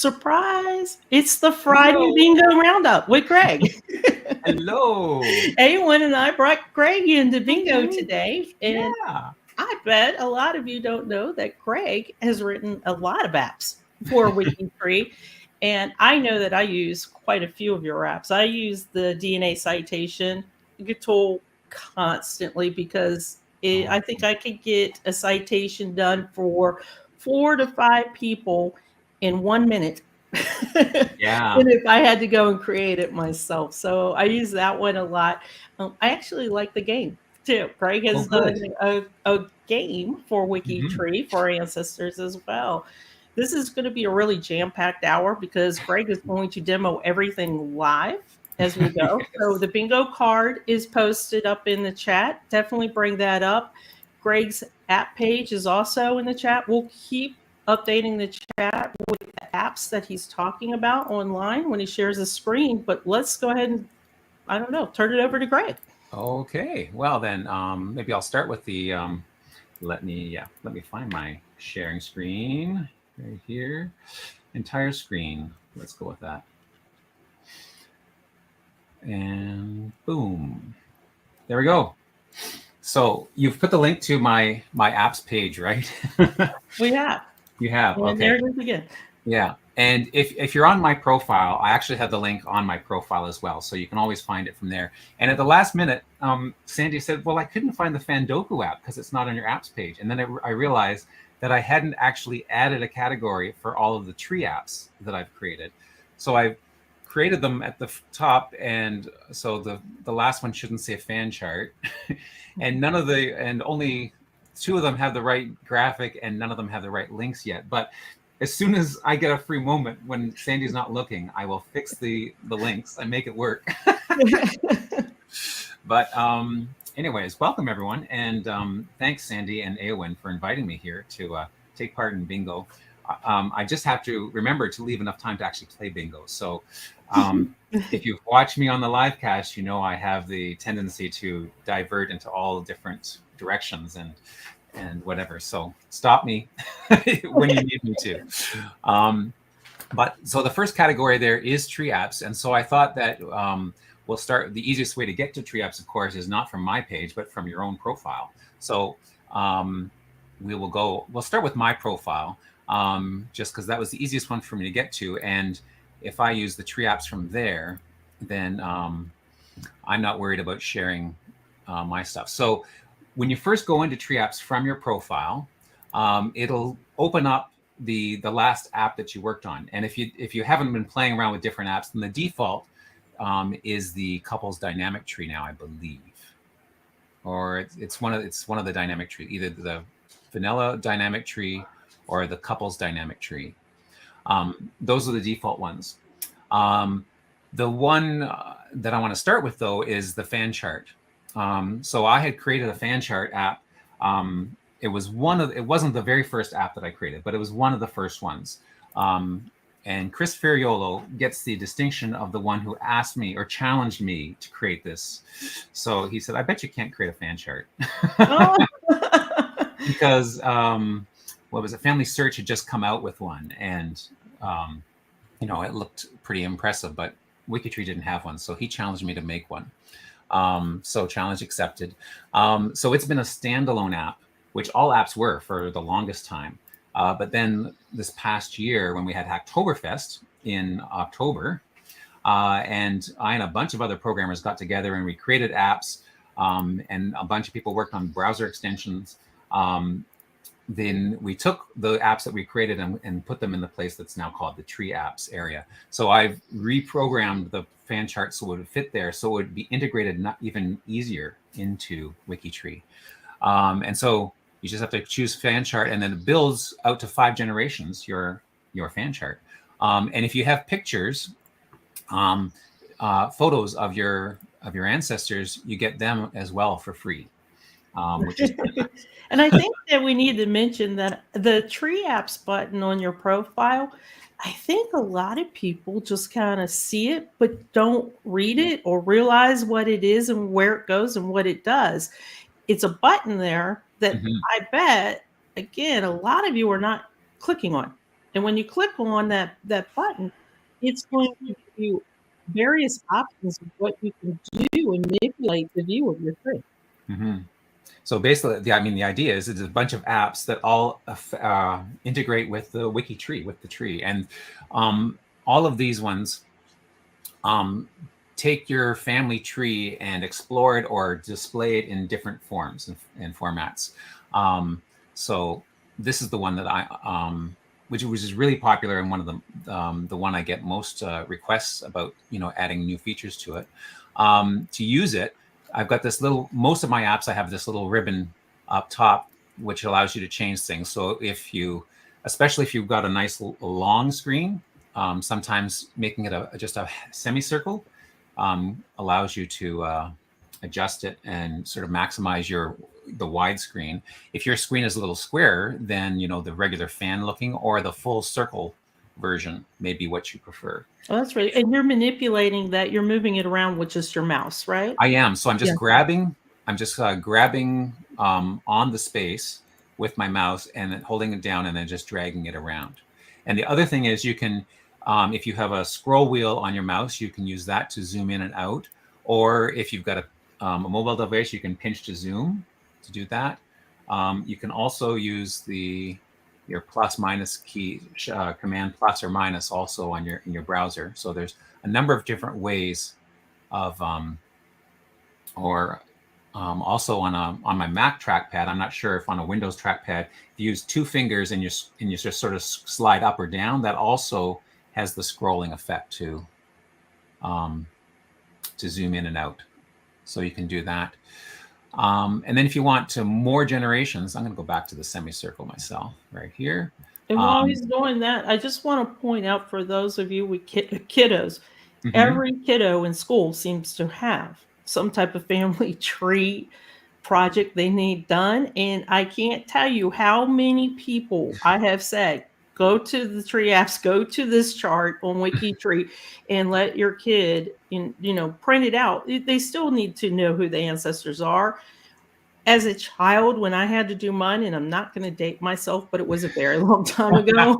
Surprise! It's the Friday Bingo. Bingo Roundup with Greg. Hello. Eowyn and I brought Greg into bingo Mhm. today, and Yeah. I bet a lot of you don't know that Greg has written a lot of apps for WikiTree, and I know that I use quite a few of your apps. I use the DNA citation tool constantly because I Oh, think I could get a citation done for 4 to 5 people in 1 minute. And yeah. if I had to go and create it myself. So I use that one a lot. I actually like the game too. Greg Oh, has done good. a game for Hmm. WikiTree for our ancestors as well. This is going to be a really jam-packed hour because Greg is going to demo everything live as we go. So Yes. the bingo card is posted up in the chat. Definitely bring that up. Greg's app page is also in the chat. We'll keep updating the chat with the apps that he's talking about online when he shares his screen. But let's go ahead and, I don't know, turn it over to Greg. Okay. Well then, maybe I'll start with the. Let me find my sharing screen right here. Entire screen. Let's go with that. And boom. There we go. So you've put the link to my apps page, right? We have. You have. And Okay. there it is again. Yeah. And if you're on my profile, I actually have the link on my profile as well. So you can always find it from there. And at the last minute, Sandy said, well, I couldn't find the Fandoku app because it's not on your apps page. And then I realized that I hadn't actually added a category for all of the tree apps that I've created. So I've created them at the top. And so the last one shouldn't say fan chart. And only two of them have the right graphic and none of them have the right links yet. But as soon as I get a free moment when Sandy's not looking, I will fix the links and make it work. But anyways, welcome everyone, and thanks Sandy and Eowyn for inviting me here to take part in bingo. I just have to remember to leave enough time to actually play bingo. So if you've watched me on the live cast, you know I have the tendency to divert into all different directions and whatever. So stop me when you need me to. But so the first category there is tree apps. And so I thought that we'll start. The easiest way to get to tree apps, of course, is not from my page, but from your own profile. So we'll start with my profile just because that was the easiest one for me to get to. And if I use the tree apps from there, then I'm not worried about sharing my stuff. So when you first go into tree apps from your profile, it'll open up the last app that you worked on. And if you haven't been playing around with different apps, then the default is the couples dynamic tree now, I believe, or it's one of the dynamic tree, either the vanilla dynamic tree or the couples dynamic tree. Those are the default ones. The one that I want to start with though is the fan chart. So I had created a fan chart app. It wasn't the very first app that I created, but it was one of the first ones. And Chris Ferriolo gets the distinction of the one who asked me or challenged me to create this. So he said, I bet you can't create a fan chart. Oh. Because what was it? Family Search had just come out with one, and it looked pretty impressive, but WikiTree didn't have one. So he challenged me to make one. So challenge accepted. So it's been a standalone app, which all apps were for the longest time. But then this past year, when we had Hacktoberfest in October, and I and a bunch of other programmers got together and we created apps, and a bunch of people worked on browser extensions. Then we took the apps that we created and put them in the place that's now called the tree apps area. So I've reprogrammed the fan chart so it would fit there, so it would be integrated not even easier into WikiTree. And so you just have to choose fan chart, and then it builds out to 5 generations your fan chart. And if you have pictures, photos of your ancestors, you get them as well for free, which is pretty nice. And I think that we need to mention that the tree apps button on your profile, I think a lot of people just kind of see it, but don't read it or realize what it is and where it goes and what it does. It's a button there that Mhm. I bet, again, a lot of you are not clicking on. And when you click on that button, it's going to give you various options of what you can do and manipulate the view of your tree. Mm-hmm. So basically, the idea is it's a bunch of apps that all integrate with the WikiTree, with the tree, and all of these ones take your family tree and explore it or display it in different forms and formats. So this is the one that which is really popular, and one of the one I get most requests about, adding new features to it. To use it, I've got this most of my apps, I have this little ribbon up top, which allows you to change things. So especially if you've got a nice long screen, sometimes making it just a semicircle allows you to adjust it and sort of maximize the widescreen. If your screen is a little square, then the regular fan looking or the full circle version may be what you prefer. Oh, that's right. And you're manipulating that. You're moving it around with just your mouse, right? I am. So I'm just grabbing. I'm just grabbing on the space with my mouse and then holding it down and then just dragging it around. And the other thing is you can, if you have a scroll wheel on your mouse, you can use that to zoom in and out. Or if you've got a mobile device, you can pinch to zoom to do that. You can also use your plus minus key, command plus or minus also in your browser. So there's a number of different ways of, also on my Mac trackpad. I'm not sure if on a Windows trackpad, if you use two fingers and you just sort of slide up or down, that also has the scrolling effect to zoom in and out. So you can do that. And then if you want to more generations, I'm going to go back to the semicircle myself right here. And while he's doing that, I just want to point out for those of you with kiddos, every kiddo in school seems to have some type of family tree project they need done. And I can't tell you how many people I have said, go to the tree apps, go to this chart on WikiTree and let your kid, print it out. They still need to know who the ancestors are. As a child, when I had to do mine, and I'm not going to date myself, but it was a very long time ago.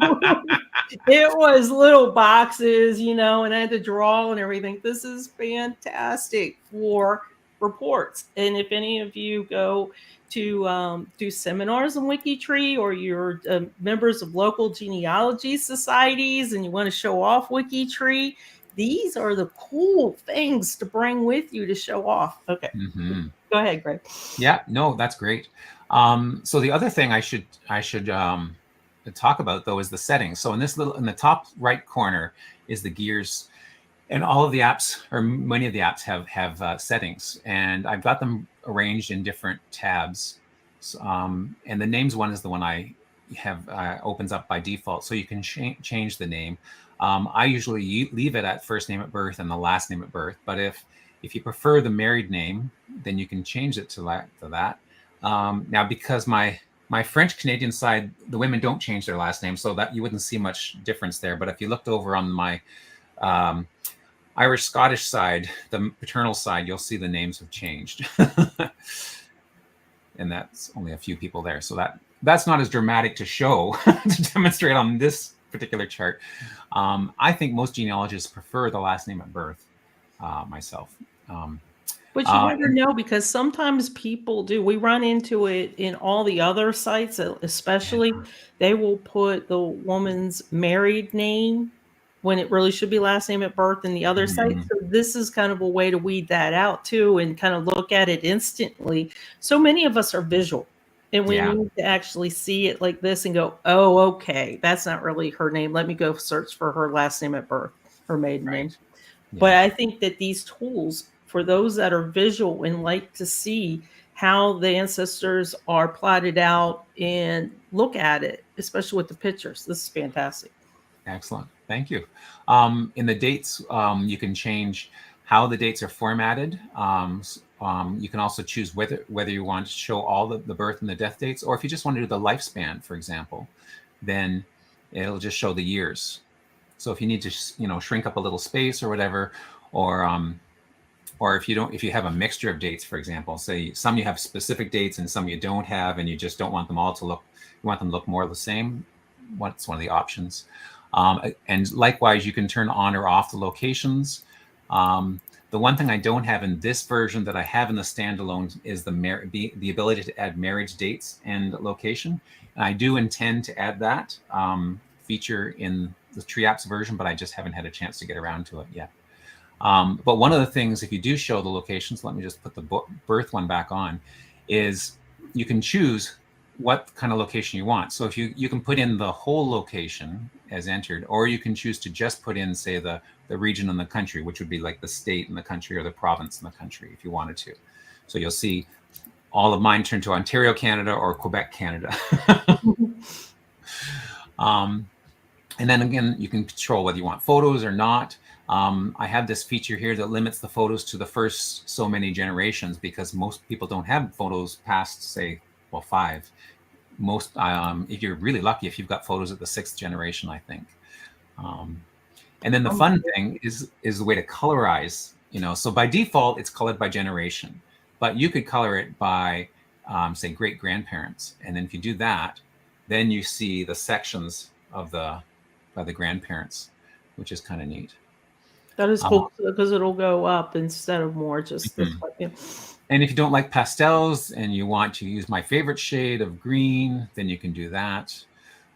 It was little boxes, and I had to draw and everything. This is fantastic for reports. And if any of you go to do seminars on WikiTree, or you're members of local genealogy societies and you want to show off WikiTree, these are the cool things to bring with you to show off. Okay. Go ahead, Greg. Yeah, no, that's great. So the other thing I should talk about though is the settings. So in the top right corner is the gears, and all of the apps, or many of the apps, have settings, and I've got them arranged in different tabs. And the names one is the one I have opens up by default, so you can change the name. I usually leave it at first name at birth and the last name at birth, but if you prefer the married name, then you can change it to that. Now, because my French Canadian side, the women don't change their last name, so that you wouldn't see much difference there. But if you looked over on my Irish Scottish side, the paternal side, you'll see the names have changed. And that's only a few people there. So that's not as dramatic to show, to demonstrate on this particular chart. I think most genealogists prefer the last name at birth, myself. But you never know, because sometimes people do. We run into it in all the other sites, especially. They will put the woman's married name when it really should be last name at birth in the other site. So this is kind of a way to weed that out too, and kind of look at it instantly. So many of us are visual, and we need to actually see it like this and go, oh, okay, that's not really her name. Let me go search for her last name at birth, her maiden name. Yeah. But I think that these tools, for those that are visual and like to see how the ancestors are plotted out and look at it, especially with the pictures, this is fantastic. Excellent. Thank you. In the dates, you can change how the dates are formatted. You can also choose whether you want to show all the birth and the death dates, or if you just want to do the lifespan, for example, then it'll just show the years. So if you need to, shrink up a little space or whatever, or if you have a mixture of dates, for example, say some you have specific dates and some you don't have, and you just don't want them all to look, you want them to look more the same, what's one of the options. And likewise, you can turn on or off the locations. The one thing I don't have in this version that I have in the standalone is the ability to add marriage dates and location. And I do intend to add that feature in the Tree Apps version, but I just haven't had a chance to get around to it yet. But one of the things, if you do show the locations, let me just put the birth one back on, is you can choose what kind of location you want. So if you can put in the whole location as entered, or you can choose to just put in, say, the region and the country, which would be like the state and the country or the province and the country if you wanted to. So you'll see all of mine turn to Ontario, Canada, or Quebec, Canada. And then again, you can control whether you want photos or not. I have this feature here that limits the photos to the first so many generations, because most people don't have photos past, say, well, 5. Most, if you're really lucky, if you've got photos at the 6th generation, I think. And then the fun thing is the way to colorize, so by default, it's colored by generation, but you could color it by, say, great grandparents. And then if you do that, then you see the sections of by the grandparents, which is kind of neat. That is cool, because it'll go up instead of more, just this way. Yeah. And if you don't like pastels and you want to use my favorite shade of green, then you can do that.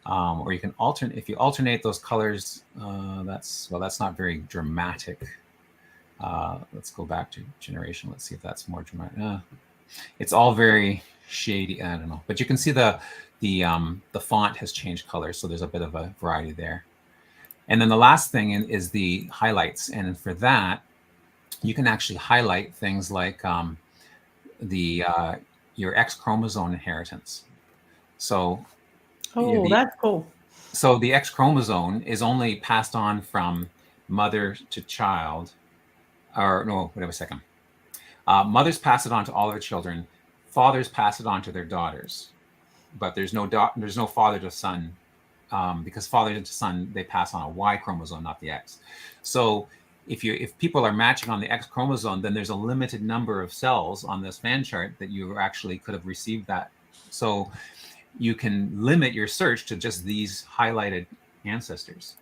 Or you can alternate, if you alternate those colors, that's not very dramatic. Let's go back to generation. Let's see if that's more dramatic. It's all very shady. I don't know, but you can see the font has changed colors, so there's a bit of a variety there. And then the last thing is the highlights, and for that, you can actually highlight things like your X chromosome inheritance. So, that's cool. So the X chromosome is only passed on from mother to child, or no, wait a second. Mothers pass it on to all their children. Fathers pass it on to their daughters, but there's no father to son, because father to son, they pass on a Y chromosome, not the X. So if people are matching on the X chromosome, then there's a limited number of cells on this fan chart that you actually could have received that. So you can limit your search to just these highlighted ancestors.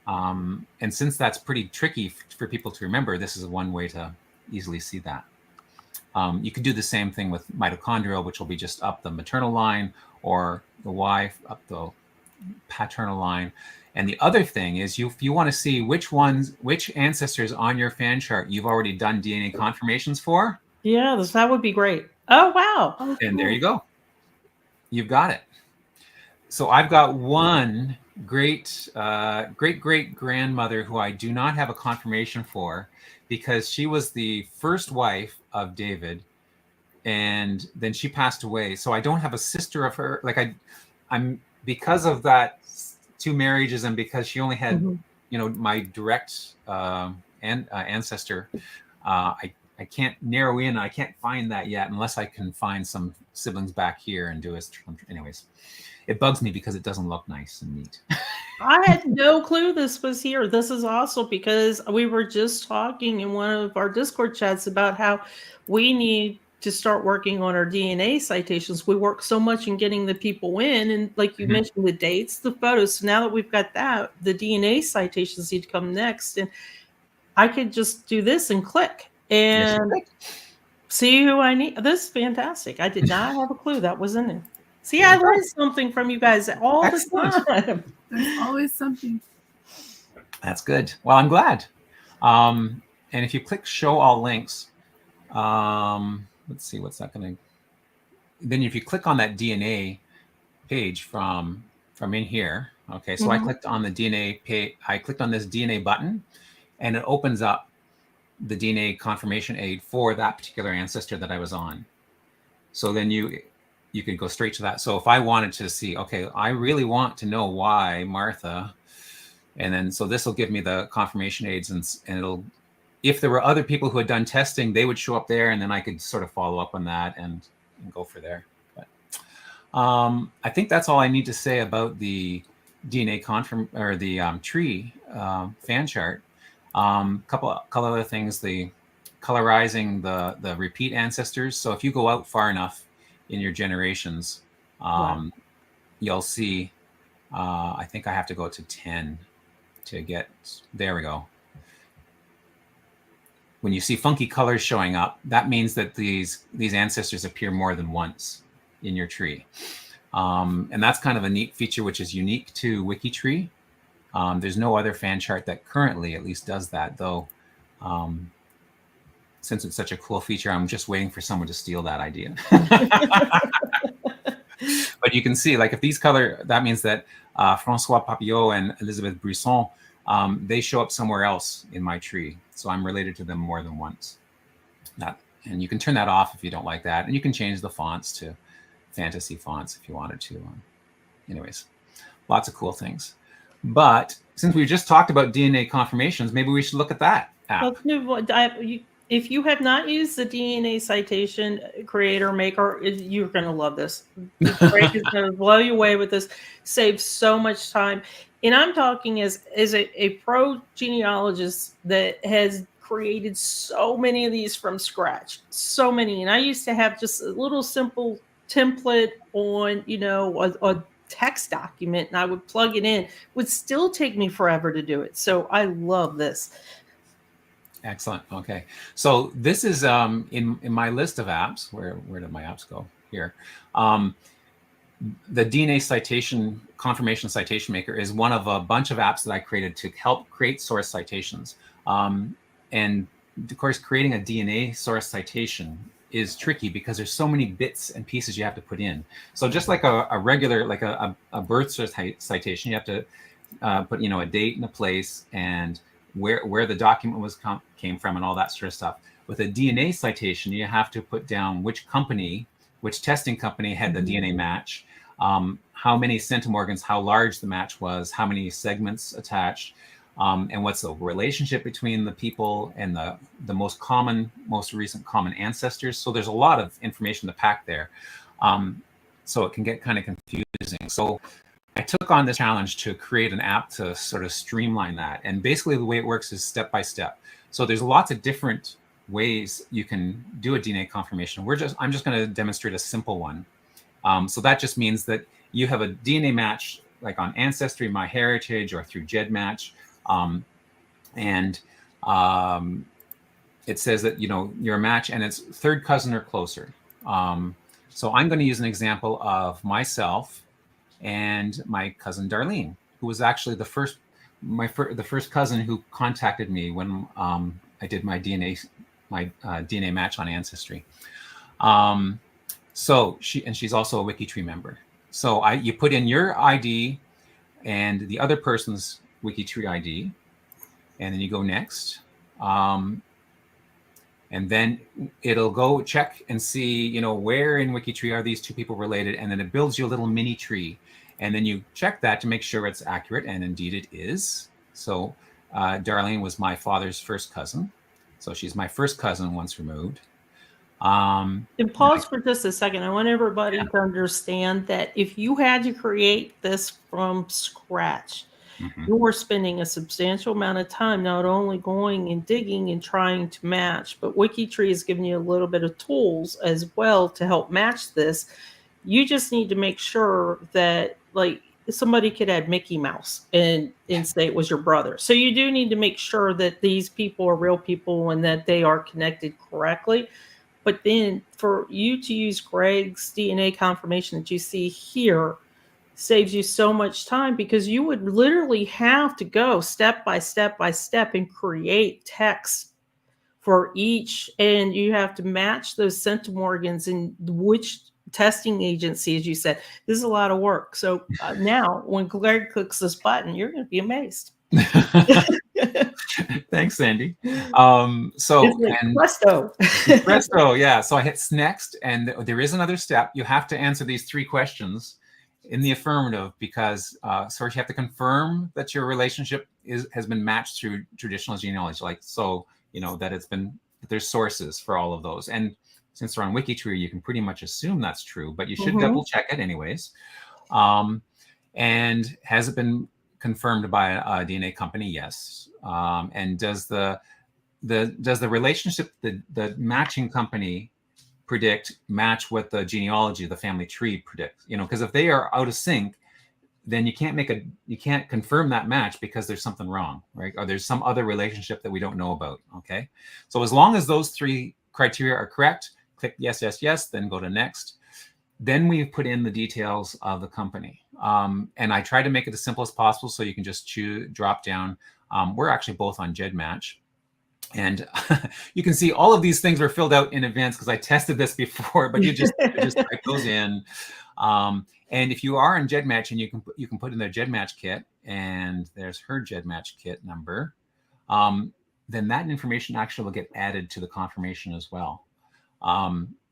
And since that's pretty tricky for people to remember, this is one way to easily see that. You could do the same thing with mitochondrial, which will be just up the maternal line, or the Y up the paternal line. And the other thing is, if you want to see which ancestors on your fan chart you've already done DNA confirmations for. Yeah, that would be great. Oh, wow. Oh, and cool. There you go. You've got it. So I've got one great grandmother who I do not have a confirmation for, because she was the first wife of David, and then she passed away. So I don't have a sister of her. Like I'm because of that 2 marriages, and because she only had my direct ancestor, I can't narrow in. I can't find that yet, unless I can find some siblings back here and do it. Anyways, it bugs me because it doesn't look nice and neat. I had no clue this was here. This is also because we were just talking in one of our Discord chats about how we need to start working on our DNA citations. We work so much in getting the people in, and like you mentioned, the dates, the photos. So now that we've got that, the DNA citations need to come next. And I could just do this and click and see who I need. This is fantastic. I did not have a clue that was in there. See, I learned something from you guys all the time. There's always something. That's good. Well, I'm glad. And if you click show all links, let's see, what's that going to... Then if you click on that DNA page from in here, okay, so I clicked on the DNA page. I clicked on this DNA button, and it opens up the DNA confirmation aid for that particular ancestor that I was on. So then you could go straight to that. So if I wanted to see, okay, I really want to know why Martha, and then so this will give me the confirmation aids, and it'll, if there were other people who had done testing, they would show up there, and then I could sort of follow up on that and go for there. But I think that's all I need to say about the DNA or the tree fan chart. Couple other things: the colorizing the repeat ancestors. So if you go out far enough in your generations, you'll see I think I have to go to 10 to get, there we go. When you see funky colors showing up, that means that these ancestors appear more than once in your tree. And that's kind of a neat feature, which is unique to WikiTree. There's no other fan chart that currently at least does that, though. Since it's such a cool feature, I'm just waiting for someone to steal that idea. But you can see, like, if these color, that means that François Papillot and Elizabeth Brisson, they show up somewhere else in my tree. So I'm related to them more than once. And you can turn that off if you don't like that. And you can change the fonts to fantasy fonts if you wanted to. Anyways, lots of cool things. But since we just talked about DNA confirmations, maybe we should look at that app. If you have not used the DNA citation creator maker, you're going to love this. Greg is going to blow you away with this. Saves so much time. And I'm talking as a pro genealogist that has created so many of these from scratch. So many. And I used to have just a little simple template on, a text document, and I would plug it in. It would still take me forever to do it. So I love this. Excellent. Okay. So this is in my list of apps. Where did my apps go? Here. The DNA citation confirmation citation maker is one of a bunch of apps that I created to help create source citations. And of course, creating a DNA source citation is tricky because there's so many bits and pieces you have to put in. So just like a regular, like a birth citation, you have to put, a date and a place and where the document came from and all that sort of stuff. With a DNA citation, you have to put down which testing company had the DNA match, how many centimorgans, how large the match was, how many segments attached, and what's the relationship between the people and the most recent common ancestors. So there's a lot of information to pack there. So it can get kind of confusing. So I took on the challenge to create an app to sort of streamline that. And basically the way it works is step by step. So there's lots of different ways you can do a DNA confirmation. I'm just going to demonstrate a simple one. So that just means that you have a DNA match, like on Ancestry, MyHeritage, or through GEDmatch. It says that, you're a match and it's third cousin or closer. So I'm going to use an example of myself and my cousin Darlene, who was actually the first cousin who contacted me when I did my DNA match on Ancestry. So she's also a WikiTree member. So you put in your ID and the other person's WikiTree ID, and then you go next. And then it'll go check and see, where in WikiTree are these two people related, and then it builds you a little mini tree. And then you check that to make sure it's accurate, and indeed it is. So Darlene was my father's first cousin. So she's my first cousin once removed. And pause for just a second. I want everybody to understand that if you had to create this from scratch, you were spending a substantial amount of time not only going and digging and trying to match, but WikiTree has given you a little bit of tools as well to help match this. You just need to make sure that, like, somebody could add Mickey Mouse and say it was your brother. So you do need to make sure that these people are real people and that they are connected correctly. But then for you to use Greg's DNA confirmation that you see here saves you so much time, because you would literally have to go step by step by step and create text for each, and you have to match those centimorgans and which testing agency, as you said. This is a lot of work. So now when Greg clicks this button, you're going to be amazed. Thanks, Sandy. Presto. Yeah. So I hit next, and there is another step. You have to answer these 3 questions in the affirmative, because first you have to confirm that your relationship has been matched through traditional genealogy, that there's sources for all of those. And since they're on WikiTree, you can pretty much assume that's true, but you should double check it anyways. And has it been confirmed by a DNA company? Yes. And does the relationship, the matching company match what the genealogy, the family tree predict? Because if they are out of sync, then you can't confirm that match because there's something wrong, right? Or there's some other relationship that we don't know about. Okay. So as long as those 3 criteria are correct, click yes, yes, yes, then go to next. Then we put in the details of the company. And I try to make it as simple as possible so you can just drop down. We're actually both on GEDmatch. And you can see all of these things were filled out in advance because I tested this before, but you just type those in. And if you are in GEDmatch, and you can put in their GEDmatch kit, and there's her GEDmatch kit number, then that information actually will get added to the confirmation as well.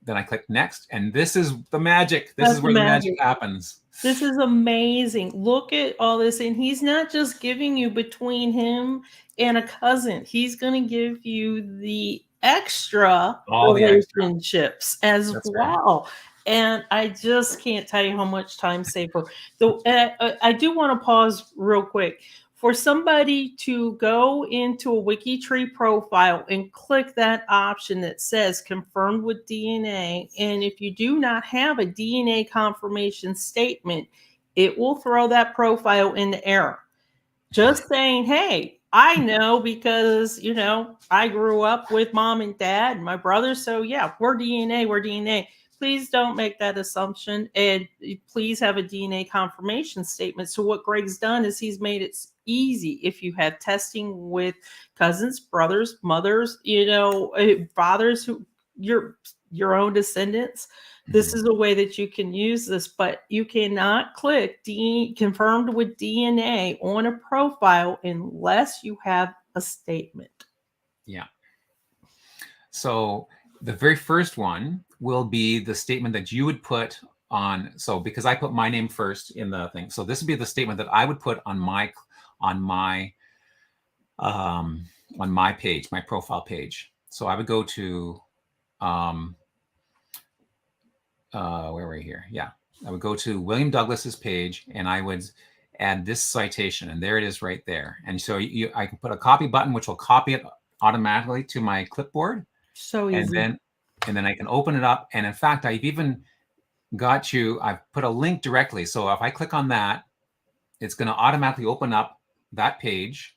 Then I click next, and this is the magic. This is where the magic happens. This is amazing. Look at all this. And he's not just giving you between him and a cousin. He's going to give you the extra relationships as well. Right. And I just can't tell you how much time saver. I do want to pause real quick. For somebody to go into a WikiTree profile and click that option that says confirmed with DNA, and if you do not have a DNA confirmation statement, it will throw that profile into error. Just saying, hey, I know because, I grew up with mom and dad and my brother, so yeah, we're DNA. Please don't make that assumption, and please have a DNA confirmation statement. So what Greg's done is he's made it easy. If you have testing with cousins, brothers, mothers, fathers, who your own descendants, this is a way that you can use this, but you cannot click confirmed with DNA on a profile unless you have a statement. Yeah. So the very first one will be the statement that you would put on. So because I put my name first in the thing, so this would be the statement that I would put on my page, my profile page. So I would go to where were we here? Yeah, I would go to William Douglas's page, and I would add this citation, and there it is right there. And so I can put a copy button, which will copy it automatically to my clipboard. So easy. And then I can open it up. And in fact, I've even I've put a link directly. So if I click on that, it's going to automatically open up that page.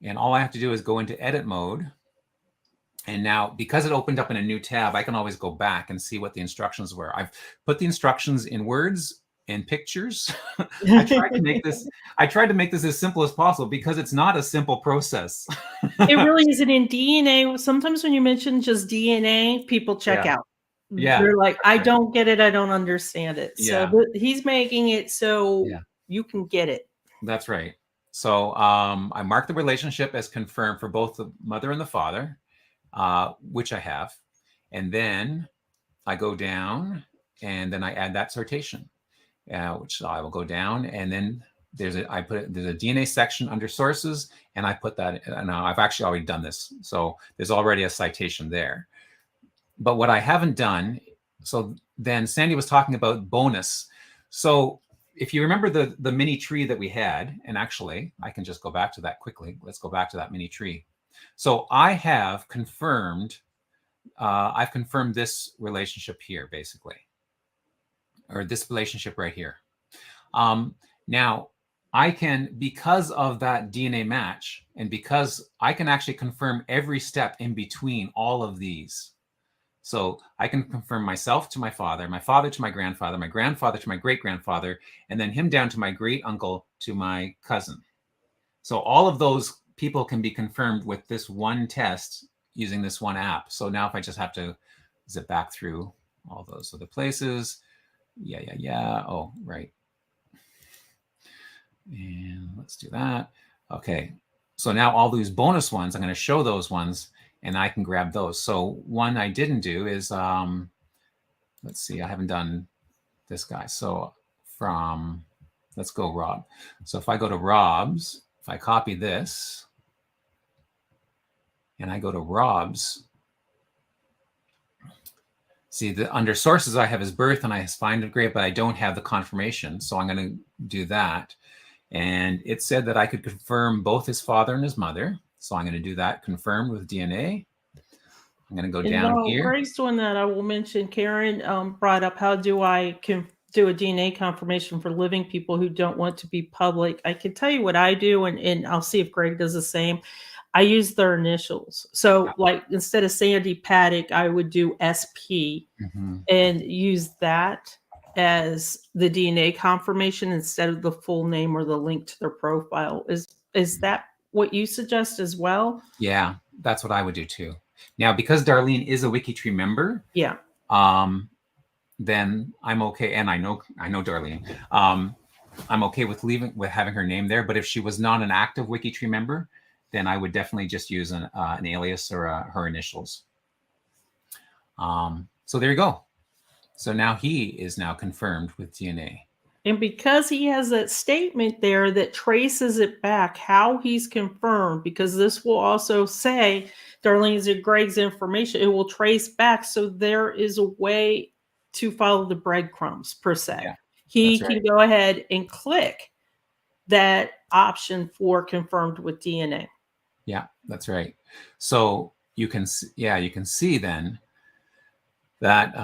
And all I have to do is go into edit mode. And now, because it opened up in a new tab, I can always go back and see what the instructions were. I've put the instructions in words and pictures. I tried to make this as simple as possible because it's not a simple process. It really isn't. In DNA, sometimes when you mention just DNA, people check out. Yeah. They're like, I don't get it. I don't understand it. Yeah. So he's making it so you can get it. That's right. So I mark the relationship as confirmed for both the mother and the father, which I have. And then I go down, and then I add that citation, which I will go down, and then there's a DNA section under sources, and I put that. Now I've actually already done this, so there's already a citation there. But what I haven't done, so then Sandy was talking about bonus. So if you remember the mini tree that we had, and actually I can just go back to that quickly. Let's go back to that mini tree. So I have confirmed, I've confirmed this relationship here, basically, or this relationship right here. Now I can, because of that DNA match, and because I can actually confirm every step in between all of these. So I can confirm myself to my father to my grandfather to my great-grandfather, and then him down to my great uncle to my cousin. So all of those people can be confirmed with this one test using this one app. So now if I just have to zip back through all those other places. Yeah. Oh, right. And let's do that. Okay. So now all these bonus ones, I'm going to show those ones, and I can grab those. So one I didn't do is, let's see, I haven't done this guy. So let's go Rob. So if I go to Rob's, if I copy this, and I go to Rob's, see, under sources, I have his birth and I find it great, but I don't have the confirmation. So I'm going to do that. And it said that I could confirm both his father and his mother. So I'm going to do that, confirmed with DNA. I'm going to go down here. Greg's doing that. I will mention Karen brought up, how do I do a DNA confirmation for living people who don't want to be public, I can tell you what I do, and I'll see if Greg does the same. I use their initials. So, like, instead of Sandy Paddock, I would do SP and use that as the DNA confirmation instead of the full name or the link to their profile. Is that what you suggest as well? Yeah, that's what I would do too. Now, because Darlene is a WikiTree member, Yeah. then I'm okay. And I know Darlene. I'm okay with having her name there. But if she was not an active WikiTree member, then I would definitely just use an alias or her initials. So there you go. So now he is now confirmed with DNA. And because he has that statement there that traces it back, how he's confirmed, because this will also say Darlene's and Greg's information, it will trace back. So there is a way to follow the breadcrumbs, per se. Yeah, he can go ahead and click that option for confirmed with DNA. Yeah, that's right. So you can see then that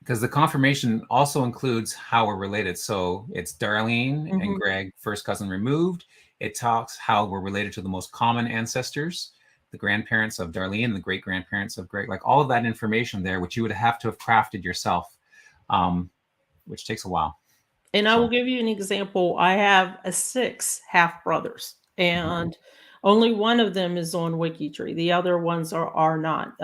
because the confirmation also includes how we're related. So it's Darlene and Greg, first cousin removed. It talks how we're related to the most common ancestors, the grandparents of Darlene and the great grandparents of Greg, like all of that information there, which you would have to have crafted yourself, which takes a while. And I will give you an example. I have 6 half brothers, and only one of them is on WikiTree. The other ones are not.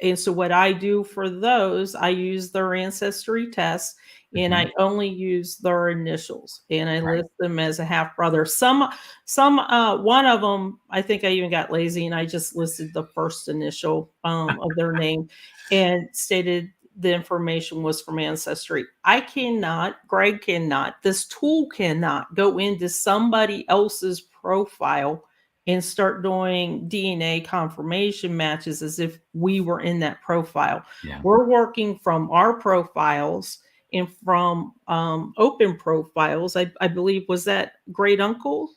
And so what I do for those, I use their ancestry tests, and I only use their initials, and I list them as a half brother. Some one of them, I think I even got lazy, and I just listed the first initial of their name and stated the information was from Ancestry. Greg cannot, this tool cannot go into somebody else's profile and start doing DNA confirmation matches as if we were in that profile. Yeah. We're working from our profiles and from open profiles. I believe, was that great uncle?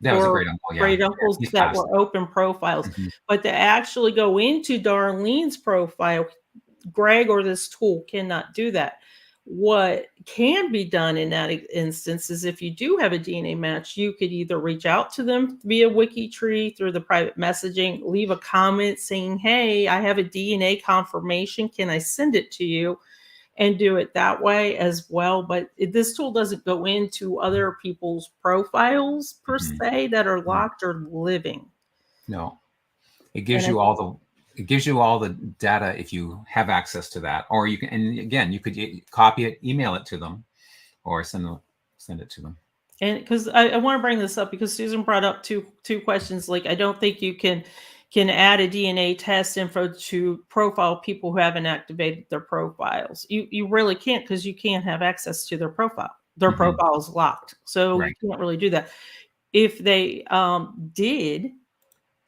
That was a great uncle, yeah. Great uncles that were open profiles. But to actually go into Darlene's profile, Greg or this tool cannot do that. What can be done in that instance is if you do have a DNA match, you could either reach out to them via WikiTree through the private messaging, leave a comment saying, hey, I have a DNA confirmation. Can I send it to you? And do it that way as well. But this tool doesn't go into other people's profiles per se that are locked or living. No, it gives you all the data if you have access to that, or you can, and again, you could copy it, email it to them, or send it to them. And because I want to bring this up because Susan brought up two questions. Like, I don't think you can add a DNA test info to profile people who haven't activated their profiles. You really can't, because you can't have access to their profile. Their profile is locked, so you can't really do that. If they did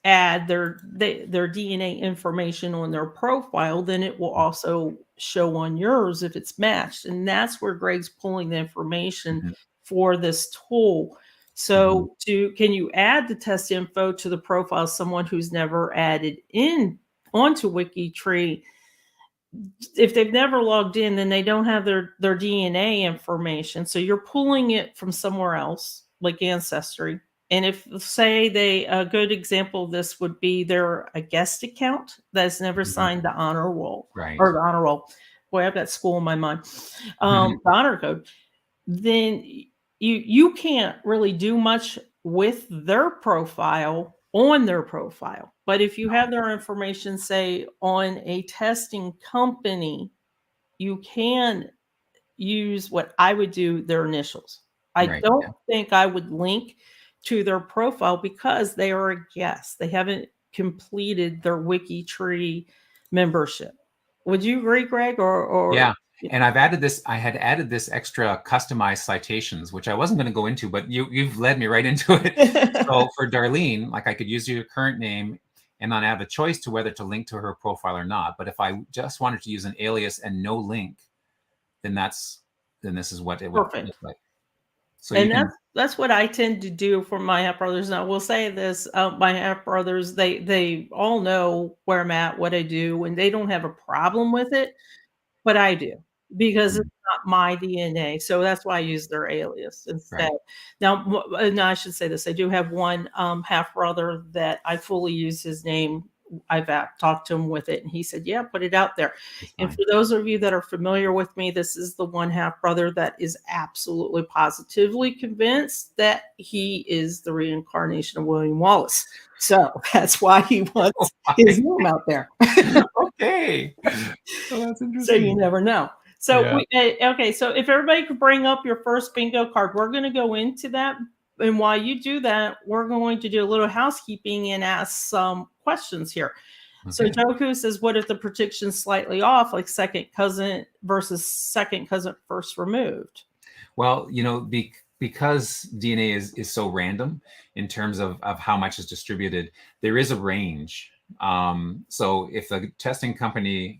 add their DNA information on their profile, then it will also show on yours if it's matched. And that's where Greg's pulling the information for this tool. So can you add the test info to the profile of someone who's never added in onto WikiTree? If they've never logged in, then they don't have their DNA information. So you're pulling it from somewhere else, like Ancestry. And if, say, a good example of this would be they're a guest account that's never signed the honor roll, or the honor roll. Boy, I've got school in my mind. The honor code. Then you can't really do much with their profile on their profile. But if you have their information, say, on a testing company, you can use what I would do, their initials. I don't think I would link to their profile because they are a guest. They haven't completed their WikiTree membership. Would you agree, Greg? Or yeah. And I had added this extra customized citations, which I wasn't going to go into, but you've led me right into it. So for Darlene, like, I could use your current name and then I have a choice to whether to link to her profile or not. But if I just wanted to use an alias and no link, then this is what it would look like. So that's what I tend to do for my half brothers. Now, we'll say this: my half brothers, they all know where I'm at, what I do, and they don't have a problem with it, but I do. because it's not my DNA. So that's why I use their alias instead. Right. Now, no, I should say this. I do have one half brother that I fully use his name. I've talked to him with it, and he said, yeah, put it out there. It's And fine. for those of you that are familiar with me, this is the one half brother that is absolutely positively convinced that he is the reincarnation of William Wallace. So that's why he wants his name out there. Okay. Oh, that's So interesting. you never know. So Yeah. okay, so if everybody could bring up your first bingo card, we're going to go into that. And while you do that, we're going to do a little housekeeping and ask some questions here. So Okay. Joku says, what if the prediction's slightly off, like second cousin versus second cousin first removed? Well, because DNA is so random in terms of how much is distributed, there is a range. So if the testing company,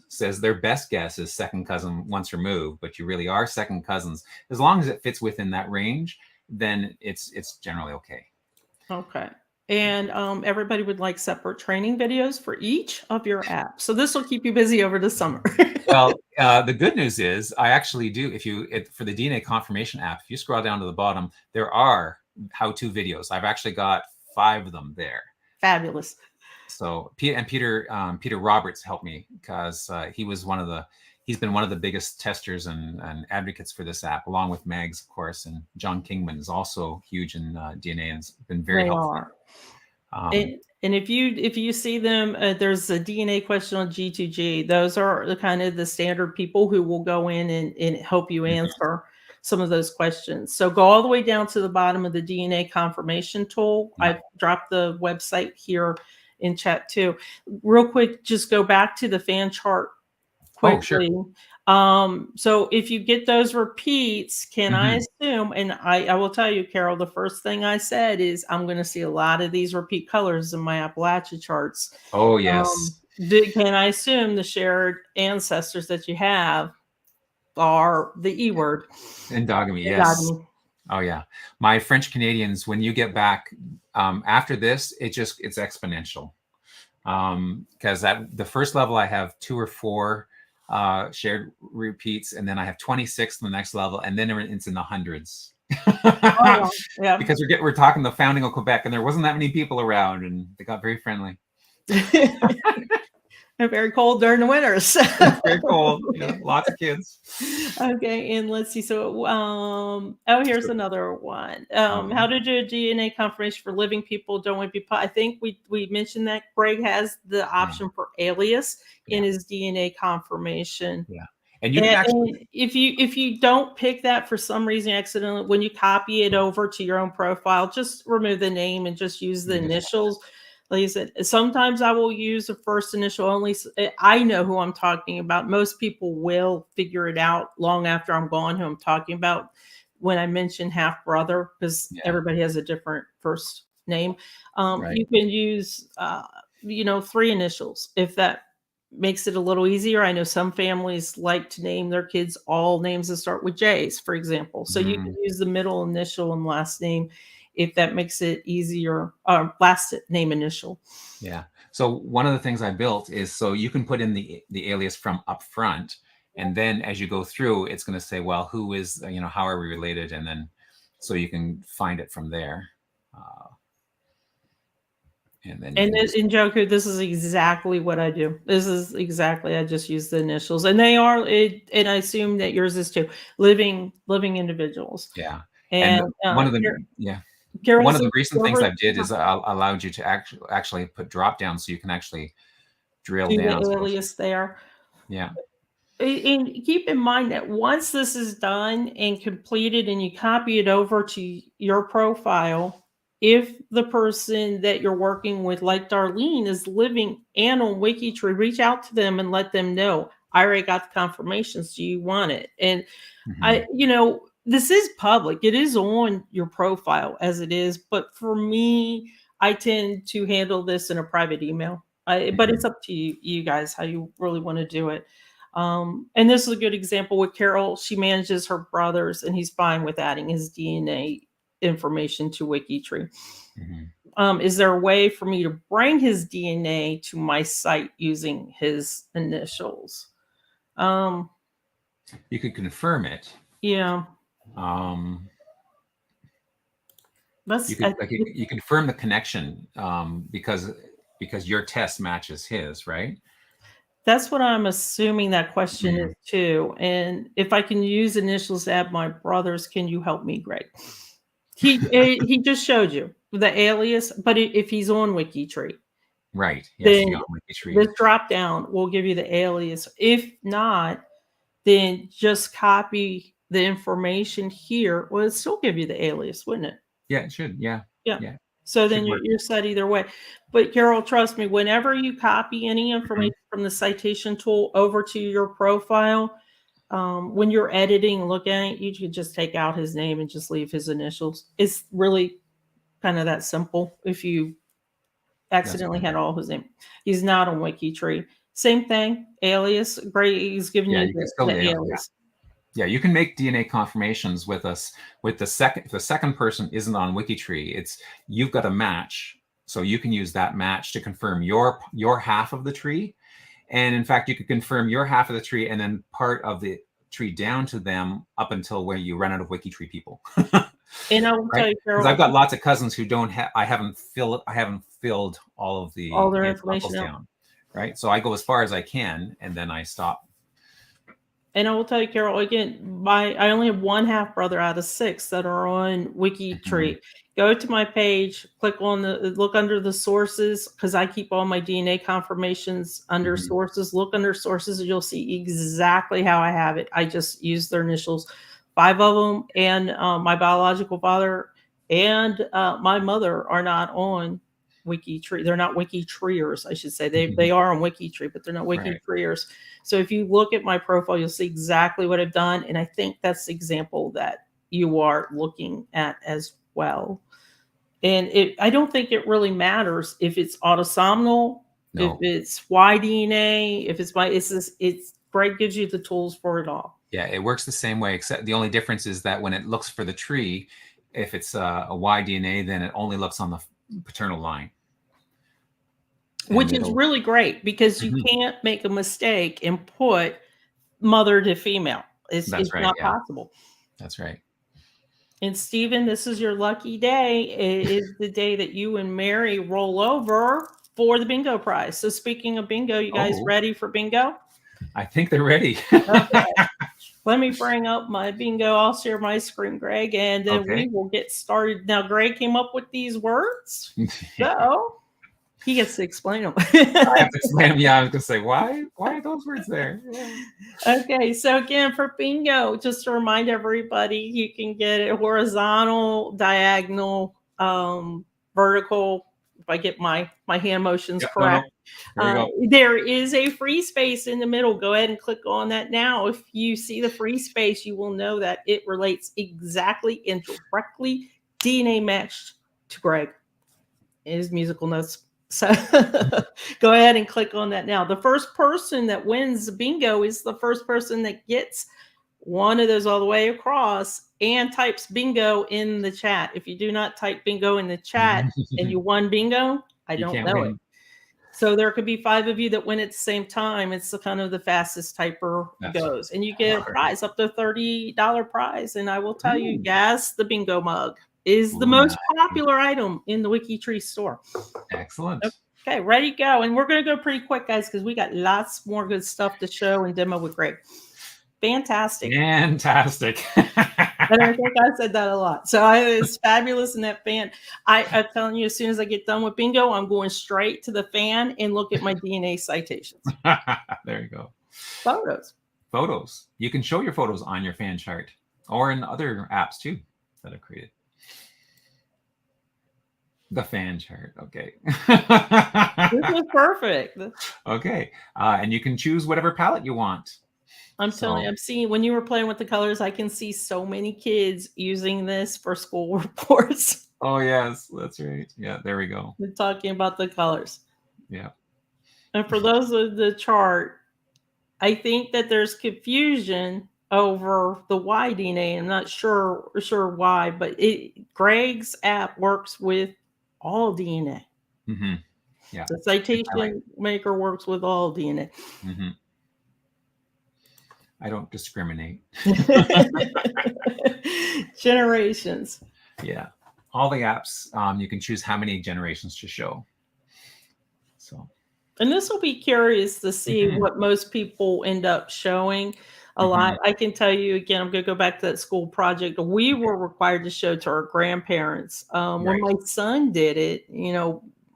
says their best guess is second cousin once removed, but you really are second cousins, as long as it fits within that range, then it's generally okay. Okay. And everybody would like separate training videos for each of your apps. So this will keep you busy over the summer. Well, the good news is I actually do. For the DNA confirmation app, if you scroll down to the bottom, there are how-to videos. I've actually got 5 of them there. Fabulous. So Peter Roberts helped me because he's been one of the biggest testers and advocates for this app, along with Mags, of course, and John Kingman is also huge in DNA and has been very helpful. Are. And if you see them, there's a DNA question on G2G. Those are the kind of the standard people who will go in and help you answer some of those questions. So go all the way down to the bottom of the DNA confirmation tool. Yeah. I've dropped the website here in chat too. Real quick, just go back to the fan chart quickly. Oh, sure. So if you get those repeats, can I assume, and I will tell you, Carol, the first thing I said is I'm going to see a lot of these repeat colors in my Appalachia charts. Oh, yes. Can I assume the shared ancestors that you have are the E word? Endogamy, yes. Oh, yeah. My French Canadians, when you get back after this, it's exponential. Because at the first level, I have 2 or 4 shared repeats, and then I have 26 in the next level, and then it's in the hundreds. Yeah. Because we're talking the founding of Quebec, and there wasn't that many people around, and they got very friendly. And very cold during the winters. Very cold. Yeah, lots of kids. Okay, and let's see. So, here's another one. How to do a DNA confirmation for living people? Don't we be? I think we mentioned that Greg has the option for alias in his DNA confirmation. Yeah, and you can actually, if you don't pick that for some reason accidentally, when you copy it over to your own profile, just remove the name and just use the initials. Like I said, sometimes I will use the first initial only. I know who I'm talking about. Most people will figure it out long after I'm gone who I'm talking about when I mention half brother, because everybody has a different first name. You can use, 3 initials if that makes it a little easier. I know some families like to name their kids all names that start with J's, for example. So you can use the middle initial and last name if that makes it easier, last name initial. Yeah. So one of the things I built is so you can put in the alias from up front, and then as you go through, it's going to say, well, who is, how are we related? And then so you can find it from there. And then in Joku, this is exactly what I do. I just use the initials, and they are and I assume that yours is too, living individuals. Yeah. And one of the recent things I did is I allowed you to actually put drop down so you can actually drill down. The alias there. Yeah. And keep in mind that once this is done and completed and you copy it over to your profile, if the person that you're working with, like Darlene, is living and on WikiTree, reach out to them and let them know, I already got the confirmations. Do you want it? And this is public. It is on your profile as it is. But for me, I tend to handle this in a private email. But it's up to you guys how you really want to do it. And this is a good example with Carol. She manages her brothers, and he's fine with adding his DNA information to WikiTree. Is there a way for me to bring his DNA to my site using his initials? You could confirm it. Yeah. You could you confirm the connection because your test matches his, right? That's what I'm assuming that question is too. And if I can use initials to add my brothers, can you help me, Greg? He just showed you the alias, but if he's on WikiTree, right? Then WikiTree. This drop down will give you the alias. If not, then just copy the information here. Well, it'd still give you the alias, wouldn't it? Yeah, it should. Yeah. So then you're set either way. But Carol, trust me, whenever you copy any information from the citation tool over to your profile, when you're editing and looking at it, you could just take out his name and just leave his initials. It's really kind of that simple. If you accidentally had all his name, he's not on WikiTree. Same thing, alias. Great, he's giving you the alias. Yeah, you can make DNA confirmations with us. With the second, if the second person isn't on WikiTree, you've got a match, so you can use that match to confirm your half of the tree. And in fact, you could confirm your half of the tree and then part of the tree down to them up until where you run out of WikiTree people. And I will tell you, Carol, because I've got lots of cousins who don't have. I haven't filled all their information down, right? So I go as far as I can, and then I stop. And I will tell you, Carol, again, I only have one half brother out of 6 that are on WikiTree. Go to my page, look under the sources, because I keep all my DNA confirmations under sources. Look under sources, and you'll see exactly how I have it. I just use their initials, 5 of them, and my biological father and my mother are not on WikiTree. They're not WikiTreeers, I should say. They are on WikiTree, but they're not WikiTreeers. Right. So if you look at my profile, you'll see exactly what I've done. And I think that's the example that you are looking at as well. And I don't think it really matters if it's autosomal, if it's Y-DNA, if it's Greg gives you the tools for it all. Yeah, it works the same way, except the only difference is that when it looks for the tree, if it's a Y-DNA, then it only looks on the paternal line. Which is really great because you can't make a mistake and put mother to female. It's not possible. That's right. And Stephen, this is your lucky day. It is the day that you and Mary roll over for the bingo prize. So speaking of bingo, you guys ready for bingo? I think they're ready. Okay. Let me bring up my bingo. I'll share my screen, Greg, and then we will get started. Now, Greg came up with these words. So he gets to explain them. I have to explain them. Yeah, I was going to say, why are those words there? Okay, so again, for bingo, just to remind everybody, you can get it horizontal, diagonal, vertical, if I get my hand motions correct. There is a free space in the middle. Go ahead and click on that now. If you see the free space, you will know that it relates exactly and directly DNA matched to Greg in his musical notes. So go ahead and click on that now. The first person that wins the bingo is the first person that gets one of those all the way across and types bingo in the chat. If you do not type bingo in the chat and you won bingo, I don't know it. So there could be 5 of you that win at the same time. It's kind of the fastest typer goes. And you get a prize, up to $30 prize. And I will tell you, yes, the bingo mug is the most popular item in the WikiTree store. Excellent. Okay, ready to go. And we're going to go pretty quick, guys, because we got lots more good stuff to show and demo with Greg. Fantastic. Fantastic. And I think I said that a lot. So it's fabulous in that fan. I'm telling you, as soon as I get done with bingo, I'm going straight to the fan and look at my DNA citations. There you go. Photos. You can show your photos on your fan chart or in other apps too that are created. The fan chart. Okay. This is perfect. Okay. And you can choose whatever palette you want. I'm telling you, I'm seeing when you were playing with the colors, I can see so many kids using this for school reports. Oh, yes, that's right. Yeah, there we go. They're talking about the colors. Yeah. And for those of the chart, I think that there's confusion over the Y-DNA. I'm not sure why, but Greg's app works with all DNA. Yeah. The citation maker works with all DNA. I don't discriminate. Generations. Yeah. All the apps, you can choose how many generations to show. So. And this will be curious to see what most people end up showing a lot. I can tell you again, I'm going to go back to that school project. We were required to show to our grandparents. When my son did it,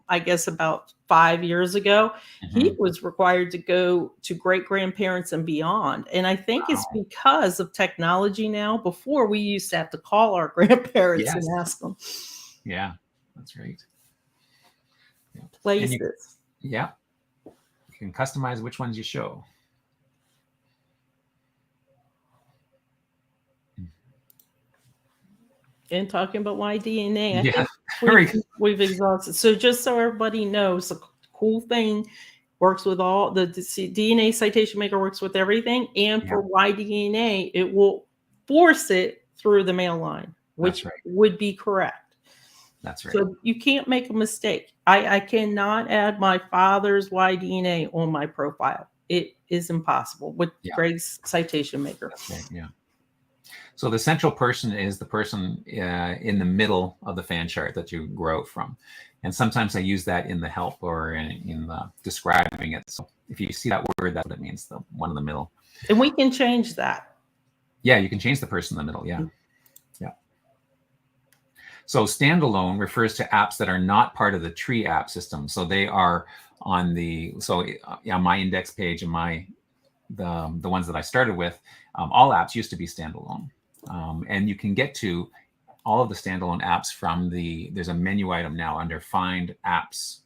I guess about 5 years ago, he was required to go to great grandparents and beyond. And I think it's because of technology now. Before, we used to have to call our grandparents and ask them. Yeah, that's right. Places. Yeah. You can customize which ones you show. And talking about Y-DNA, I Yeah. think we've exhausted. So just so everybody knows, the cool thing works with all the DNA citation maker works with everything. And for Y-DNA, it will force it through the mail line, which would be correct. That's right. So you can't make a mistake. I cannot add my father's Y-DNA on my profile. It is impossible with Greg's citation maker. That's right, yeah. So the central person is the person in the middle of the fan chart that you grow out from. And sometimes I use that in the help or in the describing it. So if you see that word, that's what it means, the one in the middle. And we can change that. Yeah, you can change the person in the middle, yeah. So standalone refers to apps that are not part of the tree app system. So they are on my index page and the ones that I started with, all apps used to be standalone. And you can get to all of the standalone apps from there's a menu item now under Find Apps.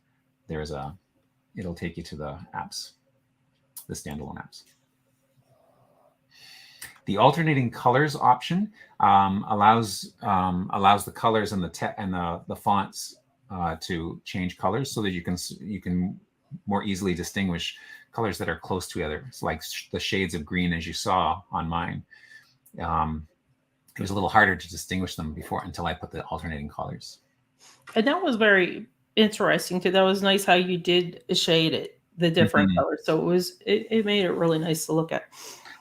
It'll take you to the apps, the standalone apps. The alternating colors option allows the colors and the fonts to change colors so that you can more easily distinguish colors that are close to each other. It's like the shades of green, as you saw on mine. It was a little harder to distinguish them before until I put the alternating colors. And that was very interesting too. That was nice how you did shade it, the different colors. So it made it really nice to look at.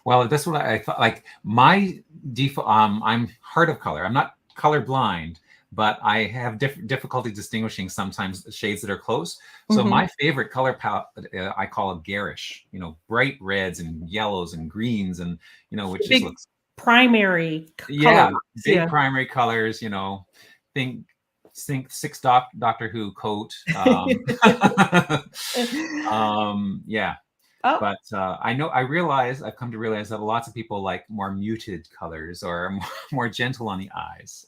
Well, that's what I thought. Like my default, I'm hard of color. I'm not colorblind, but I have difficulty distinguishing sometimes shades that are close. So my favorite color palette, I call it garish. Bright reds and yellows and greens, and which just looks primary. Yeah, big primary colors. Think 6 Doctor Who coat. Yeah. Oh. But I've come to realize that lots of people like more muted colors or more gentle on the eyes.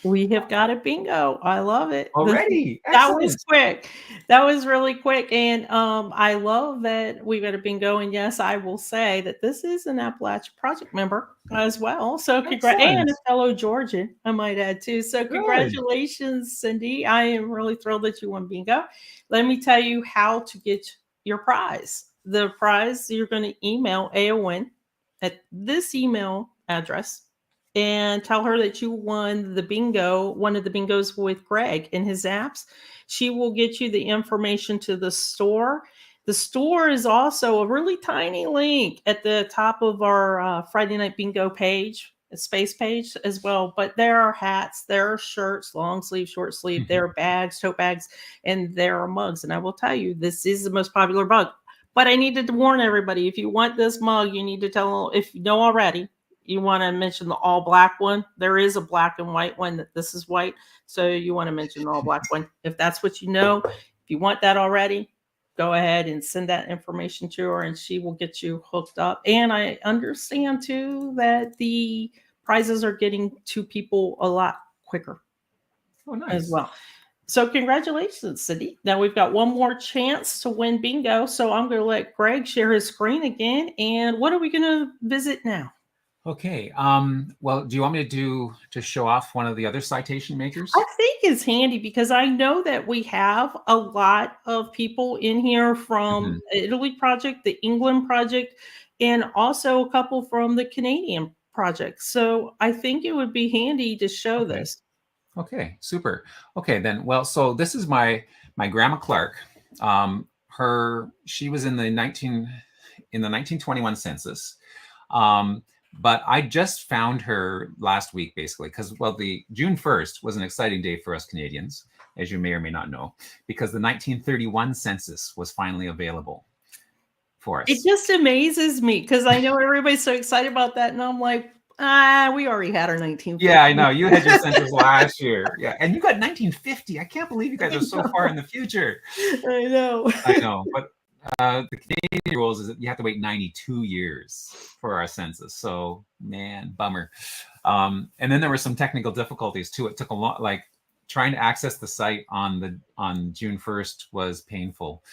We have got it bingo. I love it. Already. That was quick. That was really quick. And I love that we've got a bingo. And yes, I will say that this is an Appalachia Project member as well. So congrats. And a fellow Georgian, I might add too. So congratulations, Cindy. I am really thrilled that you won bingo. Let me tell you how to get your prize. The prize, you're going to email Eowyn at this email address and tell her that you won the bingo, one of the bingos with Greg in his apps. She will get you the information to the store. The store is also a really tiny link at the top of our Friday Night Bingo page, a space page as well. But there are hats, there are shirts, long sleeve, short sleeve, there are bags, tote bags, and there are mugs. And I will tell you, this is the most popular mug. But I needed to warn everybody, if you want this mug, you need to tell, if you know already, you want to mention the all black one. There is a black and white one that this is white. So you want to mention the all black one. If that's what you know, if you want that already, go ahead and send that information to her and she will get you hooked up. And I understand too that the prizes are getting to people a lot quicker as well. So congratulations, Cindy. Now we've got one more chance to win bingo. So I'm going to let Greg share his screen again. And what are we going to visit now? Okay. Well, do you want me to show off one of the other citation makers? I think it's handy because I know that we have a lot of people in here from Italy project, the England project, and also a couple from the Canadian project. So I think it would be handy to show this. Okay, super. Okay, then. Well, so this is my grandma Clarke. She was in the in the 1921 census. But I just found her last week, basically, because, well, the June 1st was an exciting day for us Canadians, as you may or may not know, because the 1931 census was finally available for us. It just amazes me because I know everybody's so excited about that, and I'm like, we already had our 1950. Yeah, I know. You had your census last year. Yeah, and you got 1950. I can't believe you guys are so far in the future. I know. I know, but the Canadian rules is that you have to wait 92 years for our census. So, man, bummer. And then there were some technical difficulties too. It took a lot, like trying to access the site on June 1st was painful.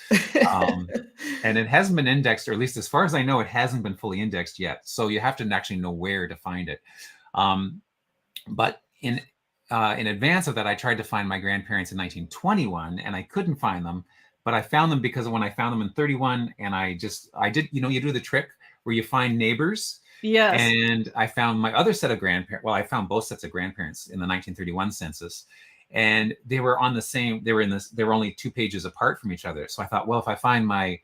And it hasn't been indexed, or at least as far as I know, it hasn't been fully indexed yet. So you have to actually know where to find it. But in advance of that, I tried to find my grandparents in 1921, and I couldn't find them. But I found them because when I found them in 31, and I did, you do the trick where you find neighbors. Yes. And I found my other set of grandparents. Well, I found both sets of grandparents in the 1931 census, and they were on the same. They were only 2 pages apart from each other. So I thought, well, if I find my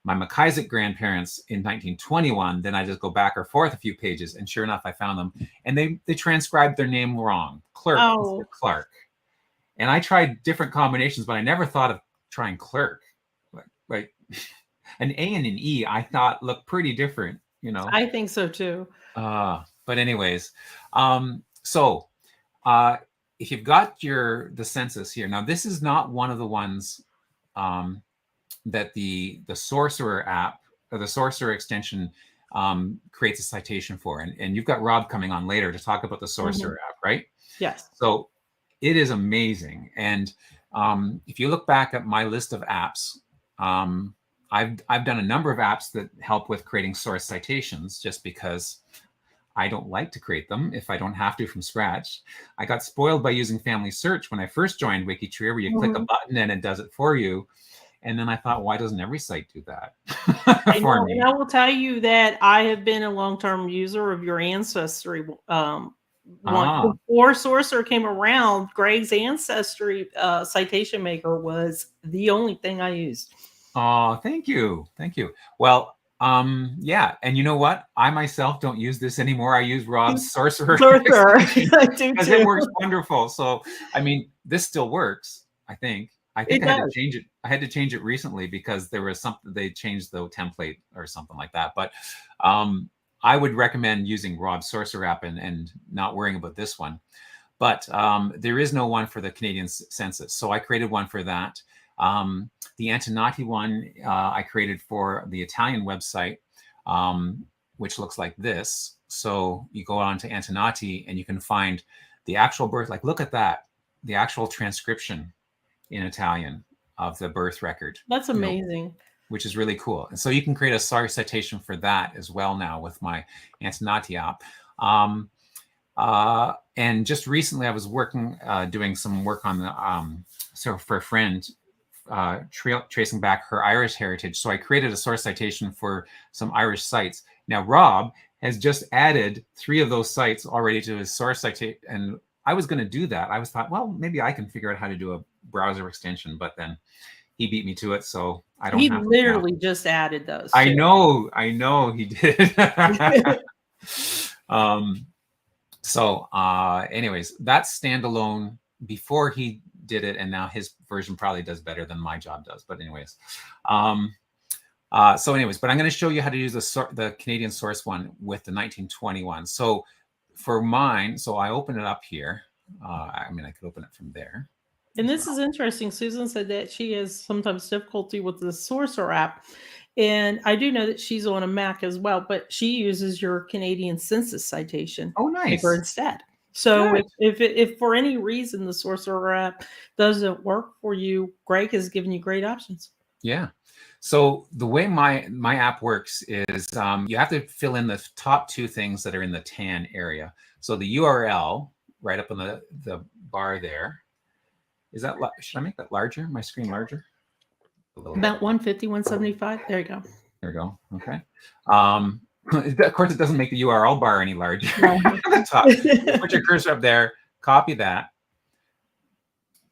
McIsaac grandparents in 1921, then I just go back or forth a few pages, and sure enough, I found them. And they transcribed their name wrong, Clarke instead of Clarke. And I tried different combinations, but I never thought of trying Clarke. Like an A and an E, I thought looked pretty different, I think so too. But anyways, so if you've got the census here, now this is not one of the ones that the Sorcerer app or the Sorcerer extension creates a citation for, and you've got Rob coming on later to talk about the Sorcerer app, right? Yes. So it is amazing, and if you look back at my list of apps, I've done a number of apps that help with creating source citations, just because I don't like to create them if I don't have to from scratch. I got spoiled by using Family Search when I first joined WikiTree, where you click a button and it does it for you. And then I thought, why doesn't every site do that for me? And I will tell you that I have been a long-term user of your Ancestry one. Before Sorcerer came around, Greg's Ancestry citation maker was the only thing I used. Oh, thank you. Well, yeah, and you know what? I myself don't use this anymore. I use Rob's Sorcerer. I do because too. It works wonderful. So, I mean, this still works, I think. I had to change it. I had to change it recently because there was something, they changed the template or something like that. But I would recommend using Rob's Sorcerer app and not worrying about this one. But there is no one for the Canadian census. So I created one for that. The Antenati one I created for the Italian website, which looks like this. So you go on to Antenati and you can find the actual birth. Like, look at that, the actual transcription in Italian of the birth record. That's amazing. Which is really cool. And so you can create a source citation for that as well now with my Antenati app. And just recently I was doing some work on the, so for a friend, tracing back her Irish heritage. So I created a source citation for some Irish sites. Now, Rob has just added 3 of those sites already to his source citation. And I was going to do that. I thought, well, maybe I can figure out how to do a browser extension, but then he beat me to it. So I don't have to. He literally just added those. I know he did. Anyways, that's standalone before he did it, and now his version probably does better than my job does. But anyways, but I'm going to show you how to use the Canadian source one with the 1921. So for mine, so I open it up here. I could open it from there. And this is interesting. Susan said that she has sometimes difficulty with the Sorcerer app. And I do know that she's on a Mac as well, but she uses your Canadian census citation paper instead. So if for any reason the Sorcerer app doesn't work for you, Greg has given you great options. Yeah. So the way my app works is you have to fill in the top 2 things that are in the tan area. So the URL right up on the bar there. Is that, should I make that larger? My screen larger? About 150, 175. There you go. There we go. Okay. Of course, it doesn't make the URL bar any larger. At the top. Put your cursor up there, copy that,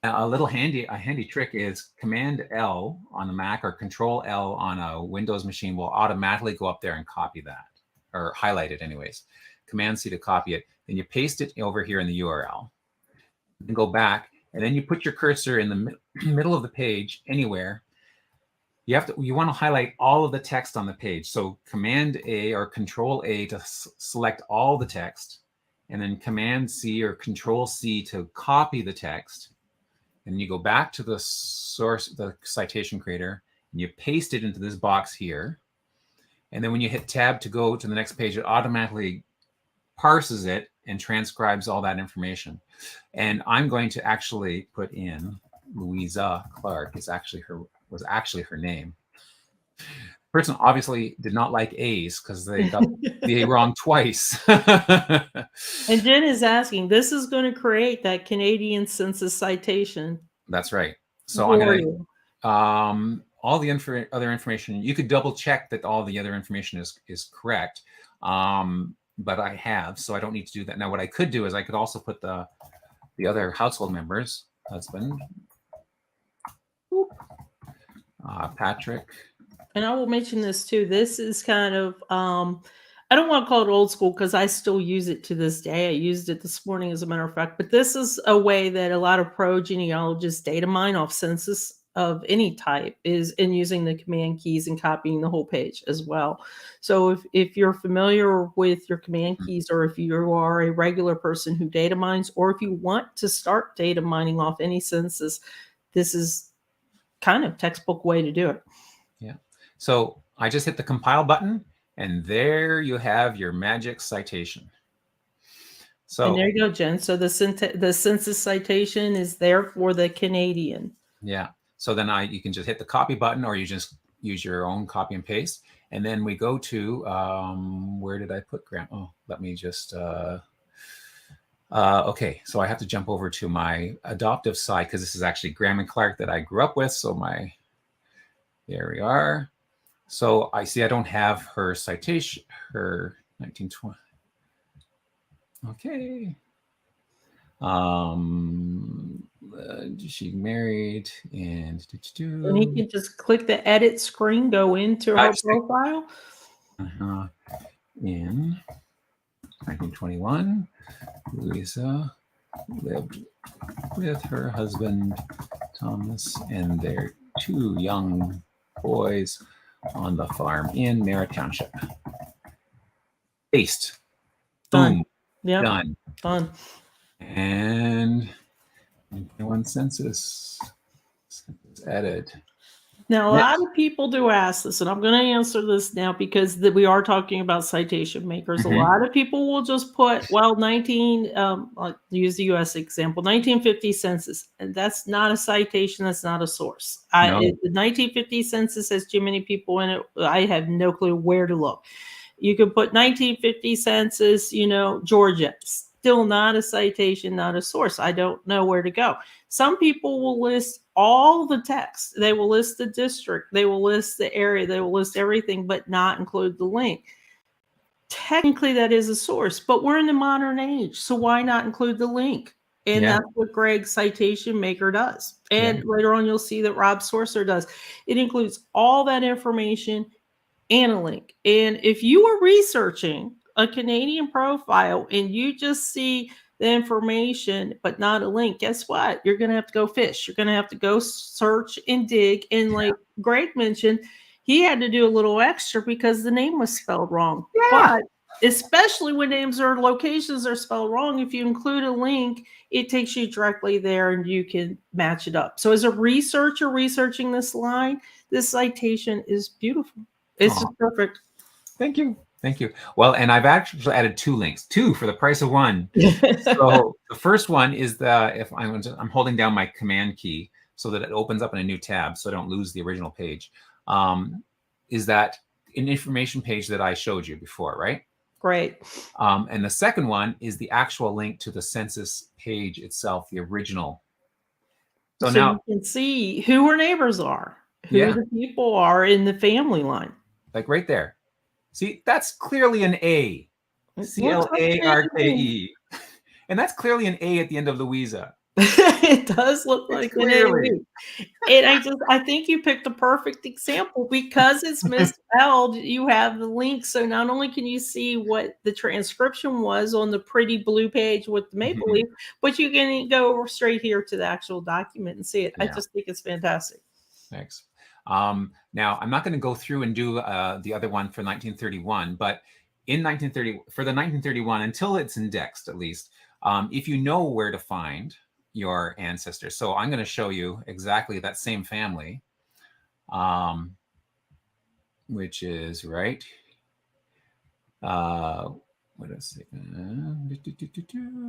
A handy trick is Command L on the Mac or Control L on a Windows machine will automatically go up there and copy that, or highlight it anyways. Command C to copy it. Then you paste it over here in the URL. Then go back, and then you put your cursor in the middle of the page anywhere. You want to highlight all of the text on the page. So Command A or Control A to select all the text, and then Command C or Control C to copy the text. And you go back to the source, the citation creator, and you paste it into this box here. And then when you hit Tab to go to the next page, it automatically parses it and transcribes all that information. And I'm going to actually put in Louisa Clarke was actually her name. The person obviously did not like A's because they got the A wrong twice. And Jen is asking, this is going to create that Canadian census citation. That's right. So I'm going to, all the other information, you could double check that all the other information is correct. But I have, so I don't need to do that. Now, what I could do is I could also put the other household members, husband, Patrick. And I will mention this too. This is kind of, I don't want to call it old school because I still use it to this day. I used it this morning, as a matter of fact. But this is a way that a lot of pro genealogists data mine off census of any type is in using the command keys and copying the whole page as well. So if you're familiar with your command keys, or if you are a regular person who data mines, or if you want to start data mining off any census, this is kind of textbook way to do it. Yeah. So I just hit the compile button, and there you have your magic citation. So and there you go, Jen. So the census citation is there for the Canadian. Yeah. So then you can just hit the copy button, or you just use your own copy and paste. And then we go to, where did I put Graham? Oh, let me just, okay. So I have to jump over to my adoptive side because this is actually Graham and Clarke that I grew up with. So there we are. So I see I don't have her citation, her 1920. Okay. She married and he can just click the edit screen, go into her profile. In 1921, Louisa lived with her husband Thomas and their 2 young boys on the farm in Merritt Township. Paste. Boom. Yep. Done. And one census edit. Now, a lot of people do ask this, and I'm going to answer this now because we are talking about citation makers. Mm-hmm. A lot of people will just put, well, I'll use the U.S. example, 1950 census. And that's not a citation. That's not a source. No. The 1950 census has too many people in it. I have no clue where to look. You could put 1950 census, Georgia. Still not a citation, not a source. I don't know where to go. Some people will list all the text. They will list the district. They will list the area. They will list everything, but not include the link. Technically, that is a source, but we're in the modern age. So why not include the link? And that's what Greg's citation maker does. And later on, you'll see that Rob Sourcer does. It includes all that information and a link. And if you are researching a Canadian profile and you just see the information but not a link, guess what? You're going to have to go fish. You're going to have to go search and dig. And like Greg mentioned, he had to do a little extra because the name was spelled wrong. But especially when names or locations are spelled wrong, if you include a link, it takes you directly there and you can match it up. So as a researcher researching this line, this citation is beautiful. It's just perfect. Thank you. Thank you. Well, and I've actually added 2 links, 2 for the price of 1. So the first one is if I'm holding down my command key so that it opens up in a new tab so I don't lose the original page, is that an information page that I showed you before, right? Great. And the second one is the actual link to the census page itself, the original. So now you can see who her neighbors are, who the people are in the family line. Like right there. See, that's clearly an A. Clarke. And that's clearly an A at the end of Louisa. It does look It's like an clearly. AOE. And I think you picked the perfect example because it's misspelled, you have the link, so not only can you see what the transcription was on the pretty blue page with the maple Mhm. leaf, but you can go straight here to the actual document and see it. I Yeah. just think it's fantastic. Thanks. Now, I'm not going to go through and do the other one for 1931, but in 1930, for the 1931, until it's indexed at least, if you know where to find your ancestors. So I'm going to show you exactly that same family, which is right. What is it?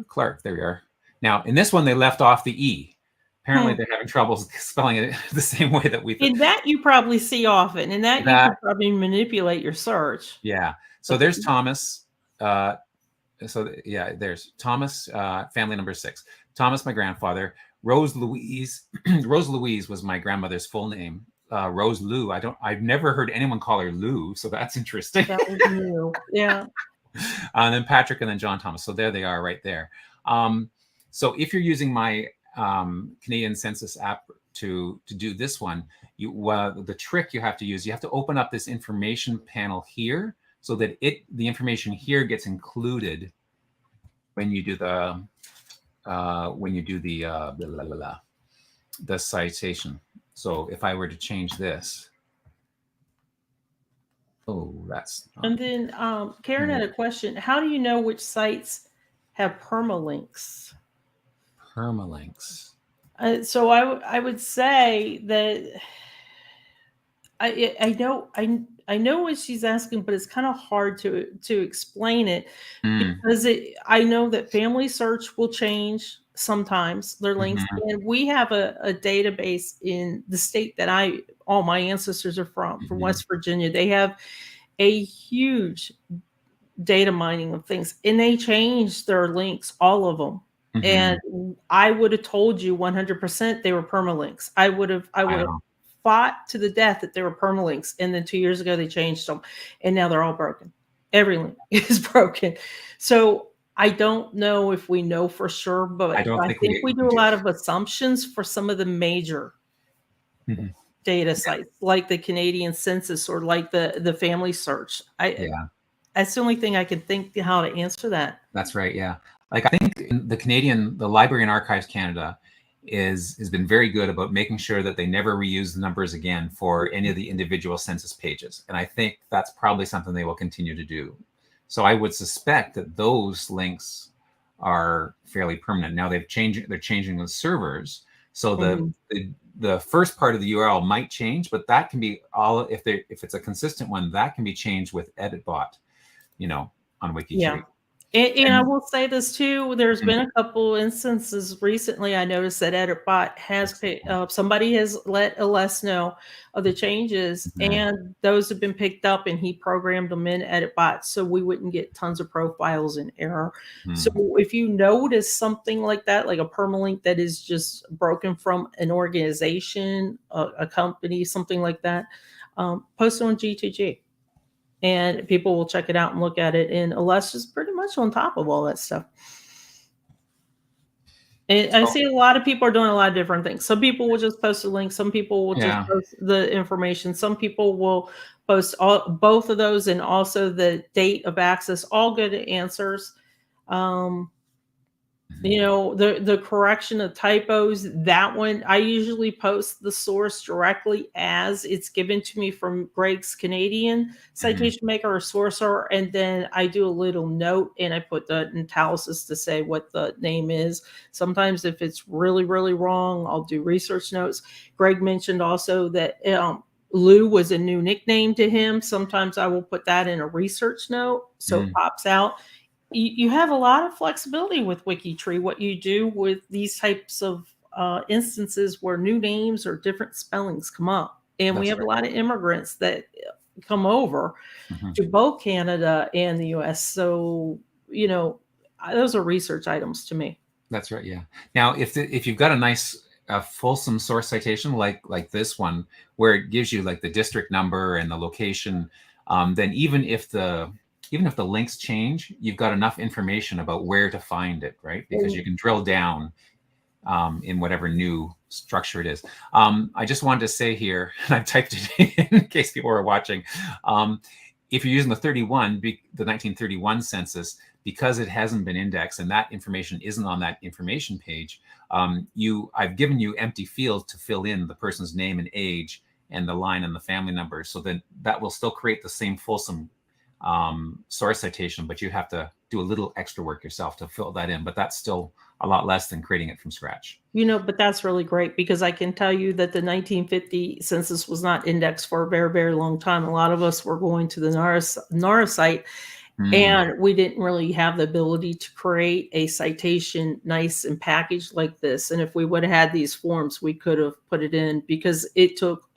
Clarke, there we are. Now, in this one, they left off the E. Apparently, they're having trouble spelling it the same way that we thought. And that you probably see often, and that you That, could probably manipulate your search. yeah. So But there's Thomas. So yeah, there's Thomas, family number 6. Thomas, my grandfather. Rose Louise. Rose Louise was my grandmother's full name. Rose Lou. I've never heard anyone call her Lou, so that's interesting. that was new. Yeah. And then Patrick, and then John Thomas. So there they are, right there. So if you're using my Canadian Census app to do this one, the trick you have to use, you have to open up this information panel here, so that the information here gets included when you do the the citation. So if I were to change this, that's And then Karen had a question. How do you know which sites have permalinks? permalinks. So I would say that I know what she's asking, but it's kind of hard to explain it because I know that family search will change sometimes their links, and we have a database in the state that all my ancestors are from West Virginia. They have a huge data mining of things, and they change their links, all of them. And I would have told you 100% they were permalinks. I would have fought to the death that they were permalinks, and then 2 years ago they changed them, and now they're all broken. Every link is broken. So I don't know if we know for sure, but I don't think we do a lot of assumptions for some of the major data sites, like the Canadian Census or like the Family Search. That's the only thing I can think how to answer that. That's right. Yeah. Like, I think the Library and Archives Canada has been very good about making sure that they never reuse the numbers again for any of the individual census pages. And I think that's probably something they will continue to do. So I would suspect that those links are fairly permanent. Now they're changing the servers. So the first part of the URL might change, but that can be if it's a consistent one, that can be changed with EditBot, on WikiTree. Yeah. And I will say this too, there's been a couple instances recently I noticed that EditBot has somebody has let us know of the changes, and those have been picked up, and he programmed them in EditBot so we wouldn't get tons of profiles in error. So if you notice something like that, like a permalink that is just broken from an organization, a company, something like that, post it on G2G. And people will check it out and look at it. And Alessa's pretty much on top of all that stuff. And I see a lot of people are doing a lot of different things. Some people will just post a link. Some people will just post the information. Some people will post both of those, and also the date of access. All good answers. The correction of typos, that one, I usually post the source directly as it's given to me from Greg's Canadian Citation Maker or Sourcer, and then I do a little note and I put the italics to say what the name is. Sometimes if it's really, really wrong, I'll do research notes. Greg mentioned also that Lou was a new nickname to him. Sometimes I will put that in a research note so it pops out. You have a lot of flexibility with WikiTree, what you do with these types of instances where new names or different spellings come up. And we have a lot of immigrants that come over to both Canada and the US. So, those are research items to me. That's right. Yeah. Now, if you've got a nice fulsome source citation like this one, where it gives you like the district number and the location, then even if the links change, you've got enough information about where to find it, right? Because you can drill down in whatever new structure it is. I just wanted to say here, and I've typed it in case people are watching. If you're using the 1931 census, because it hasn't been indexed and that information isn't on that information page, I've given you empty fields to fill in the person's name and age and the line and the family number. So then that will still create the same fulsome source citation, but you have to do a little extra work yourself to fill that in. But that's still a lot less than creating it from scratch. But that's really great, because I can tell you that the 1950 census was not indexed for a very, very long time. A lot of us were going to the NARA site, and we didn't really have the ability to create a citation nice and packaged like this. And if we would have had these forms, we could have put it in, because it took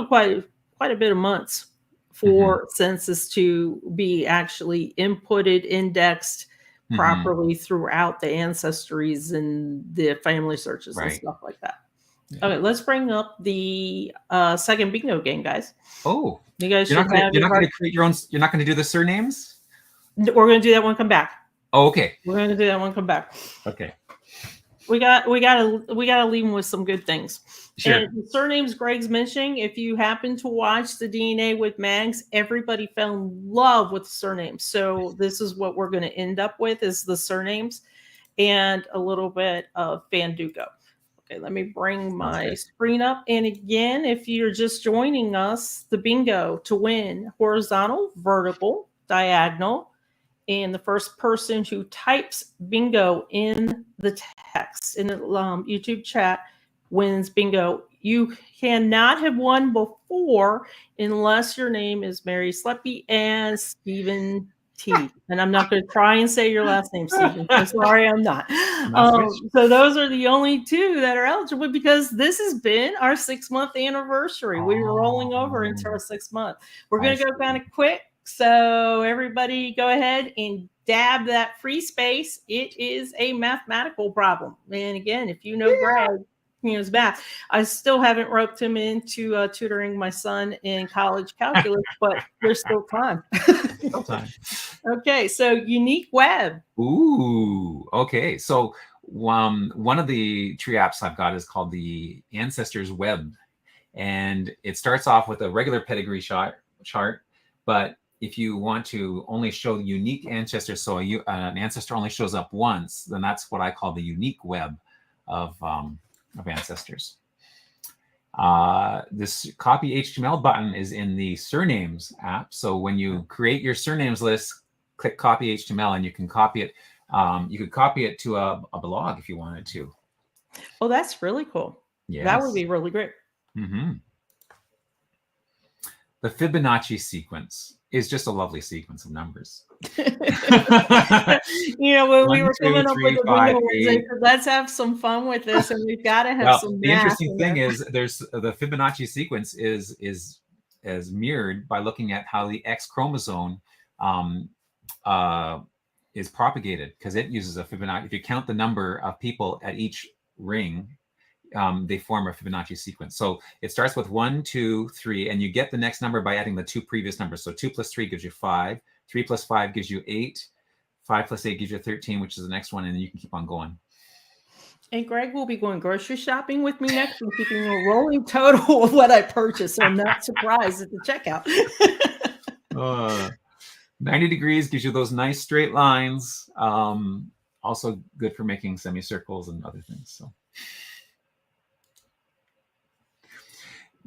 quite a bit of months for census to be actually inputted, indexed properly throughout the ancestries and the family searches and stuff like that. Yeah. Okay, let's bring up the second bingo game, guys. Oh, you guys you're not going to create your own. You're not going to do the surnames. We're going to do that one. Come back. Oh, okay. We're going to do that one. Come back. Okay. We got to leave them with some good things. Sure. And the surnames Greg's mentioning, if you happen to watch the DNA with Mags, everybody fell in love with the surnames. So this is what we're going to end up with, is the surnames and a little bit of Fandugo. Okay, let me bring my screen up. And again, if you're just joining us, the bingo to win: horizontal, vertical, diagonal. And the first person who types bingo in the text in the YouTube chat wins bingo. You cannot have won before unless your name is Mary Sleppy and Stephen T. And I'm not going to try and say your last name, Stephen. I'm sorry, I'm not. So those are the only two that are eligible, because this has been our 6-month anniversary. We were rolling over into our 6th month. We're going to go kind of quick. So everybody go ahead and dab that free space. It is a mathematical problem. And again, if you know Greg, he knows math. I still haven't roped him into tutoring my son in college calculus, but there's still time. Still time. Okay, so unique web. Ooh, okay. So one of the tree apps I've got is called the Ancestors Web. And it starts off with a regular pedigree chart, but if you want to only show unique ancestors, so an ancestor only shows up once, then that's what I call the unique web of ancestors. This copy HTML button is in the surnames app. So when you create your surnames list, click copy HTML, and you can copy it. You could copy it to a blog if you wanted to. Oh, that's really cool. Yes. That would be really great. The Fibonacci sequence is just a lovely sequence of numbers. When we were coming up with the video, let's have some fun with this, and we've got to have some. The interesting thing is, there's the Fibonacci sequence is mirrored by looking at how the X chromosome is propagated, because it uses a Fibonacci. If you count the number of people at each ring, they form a Fibonacci sequence. So it starts with 1, 2, 3, and you get the next number by adding the 2 previous numbers. So 2 plus 3 gives you 5, 3 plus 5 gives you 8, 5 plus 8 gives you 13, which is the next one, and then you can keep on going. And Greg will be going grocery shopping with me next and keeping a rolling total of what I purchased, so I'm not surprised at the checkout. 90 degrees gives you those nice straight lines. Also good for making semicircles and other things. So.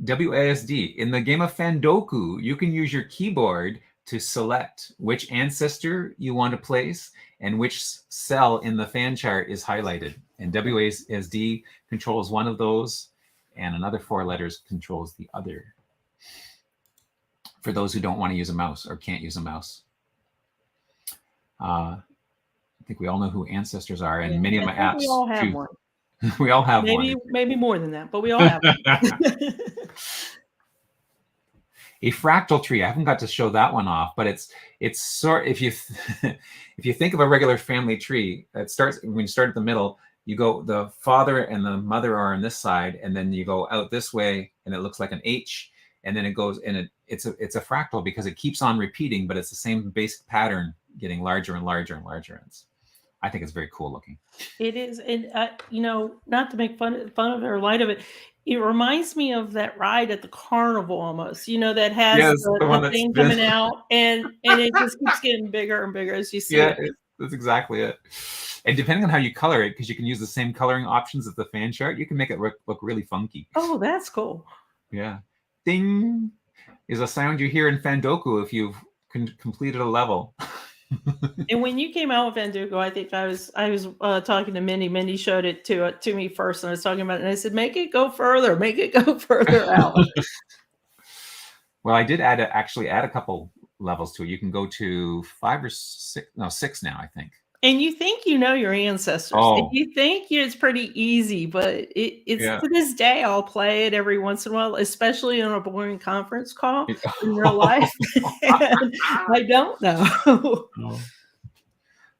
WASD. In the game of Fandoku, you can use your keyboard to select which ancestor you want to place and which cell in the fan chart is highlighted. And WASD controls one of those, and another 4 letters controls the other. For those who don't want to use a mouse or can't use a mouse. I think we all know who ancestors are, and many of my apps. We all have one. We all have one. Maybe more than that, but we all have one. A fractal tree. I haven't got to show that one off, but it's sort. If you think of a regular family tree, it starts when you start at the middle. You go, the father and the mother are on this side, and then you go out this way, and it looks like an H, and then it goes, and it's a fractal because it keeps on repeating, but it's the same basic pattern, getting larger and larger and larger. It's I think it's very cool looking. It is, and not to make fun of it or light of it, it reminds me of that ride at the carnival almost. That has Yes, the one the that's thing been. coming out, and it just keeps getting bigger and bigger as you see Yeah, it. that's exactly it. And depending on how you color it, because you can use the same coloring options as the fan chart, you can make it look really funky. Oh, that's cool. Yeah. Ding is a sound you hear in Fandoku if you've completed a level. And when you came out with Fandugo, I think I was talking to Mindy. Mindy showed it to me first, and I was talking about it, and I said, "Make it go further, make it go further out." Well, I did actually add a couple levels to it. You can go to 5 or 6, no 6 now, I think. And you think you know your ancestors. Oh. And you think it's pretty ezy, but it's to this day, I'll play it every once in a while, especially on a boring conference call in real life. And I don't know. Oh.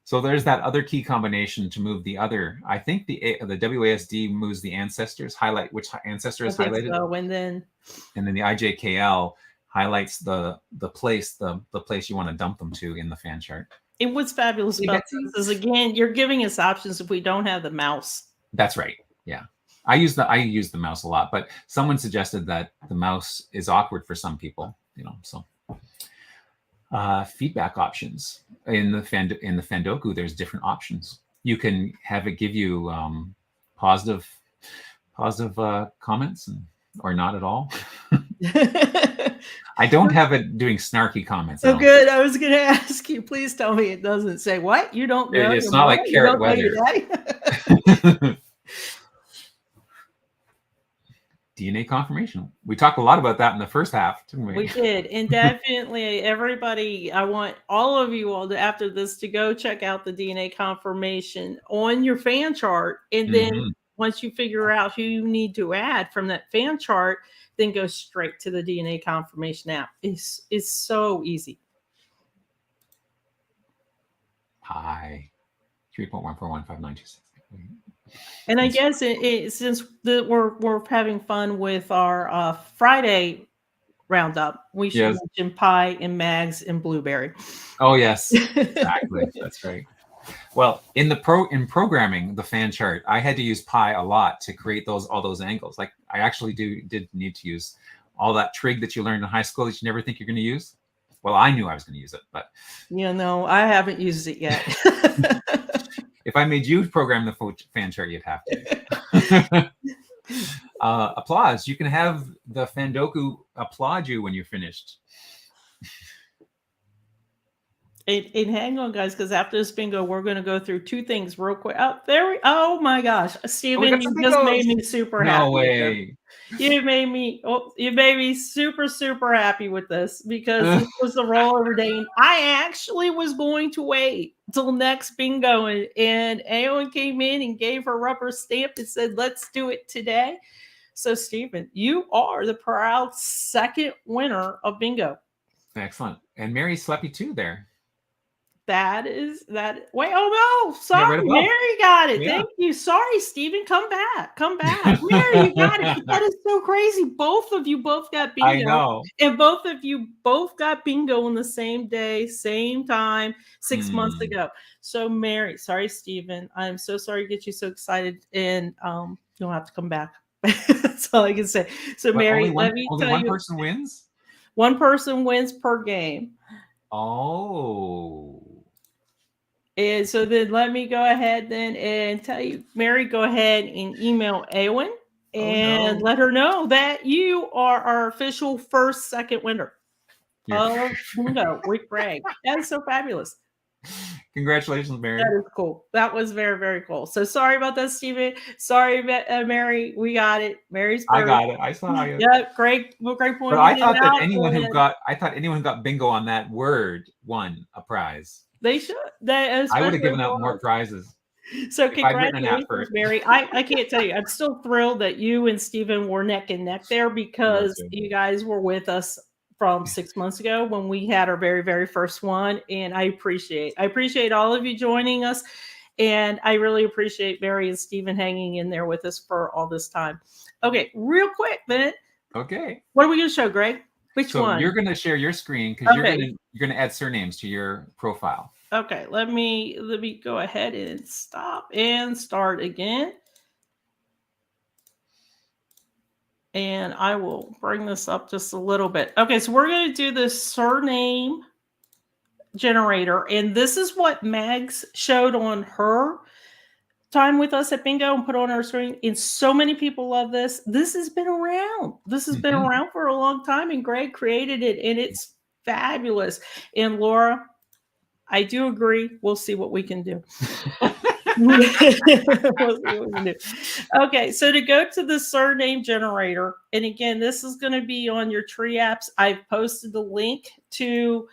So there's that other key combination to move the other. I think the WASD moves the ancestors, highlight which ancestor is highlighted. So, and then the IJKL highlights the place you want to dump them to in the fan chart. And what's fabulous about this is, again, you're giving us options if we don't have the mouse. That's right. Yeah. I use the mouse a lot, but someone suggested that the mouse is awkward for some people, so feedback options in the Fandoku, there's different options. You can have it give you positive comments or not at all. I don't have it doing snarky comments. Oh, good. I was going to ask you, please tell me it doesn't say, what? You don't know? It's not like carrot weather. DNA confirmation. We talked a lot about that in the first half, didn't we? We did. And definitely, everybody, I want all of you all after this to go check out the DNA confirmation on your fan chart. And then once you figure out who you need to add from that fan chart, then go straight to the DNA confirmation app. It's so easy. Hi. 3.1415926. And I guess since we're having fun with our Friday roundup, we should mention pie and mags and blueberry. Oh yes, exactly. That's right. Well, in programming the fan chart, I had to use pi a lot to create all those angles. Like I actually did need to use all that trig that you learned in high school that you never think you're going to use. Well, I knew I was going to use it, but I haven't used it yet. If I made you program the fan chart, you'd have to. Applause. You can have the Fandoku applaud you when you're finished. And hang on, guys, because after this bingo, we're going to go through two things real quick. Oh my gosh, Stephen, you just made me super happy. No way. You made me super, super happy with this because this was the rollover day. And I actually was going to wait till next bingo. And Eowyn came in and gave her rubber stamp and said, let's do it today. So, Stephen, you are the proud second winner of bingo. Excellent. And Mary Sleppy too there. Wait, oh no, sorry, yeah, Mary got it. Yeah. Thank you. Sorry, Stephen, come back. Mary, you got it. That is so crazy. Both of you got bingo. I know. And both of you got bingo on the same day, same time, 6 months ago. So Mary, sorry, Stephen, I'm so sorry to get you so excited, and you'll have to come back. That's all I can say. So but Mary, only one person wins? One person wins per game. Oh. And so then let me go ahead then and tell you, Mary, go ahead and email Eowyn and let her know that you are our official second winner of bingo with Greg. That is so fabulous. Congratulations, Mary. That is cool. That was very, very cool. So sorry about that, Stephen. Sorry, Mary. We got it. Mary's first. I got it. I saw you. Yeah, great point. But I thought that anyone who got bingo on that word won a prize. They should. I would have given out more prizes. So congratulations, Mary. I can't tell you. I'm still thrilled that you and Stephen were neck and neck there because you guys were with us from 6 months ago when we had our very, very first one. And I appreciate all of you joining us. And I really appreciate Mary and Stephen hanging in there with us for all this time. Okay, real quick then. Okay. What are we going to show, Greg? Which one? You're going to share your screen because you're going to add surnames to your profile. Okay, let me go ahead and stop and start again. And I will bring this up just a little bit. Okay, so we're going to do the surname generator. And this is what Mags showed on her time with us at bingo and put on our screen. And so many people love this. This has been around. This has been around for a long time. And Greg created it. And it's fabulous. And Laura, I do agree. We'll see what we can do. We'll see what we can do. Okay, so to go to the surname generator, and again, this is going to be on your tree apps. I've posted the link to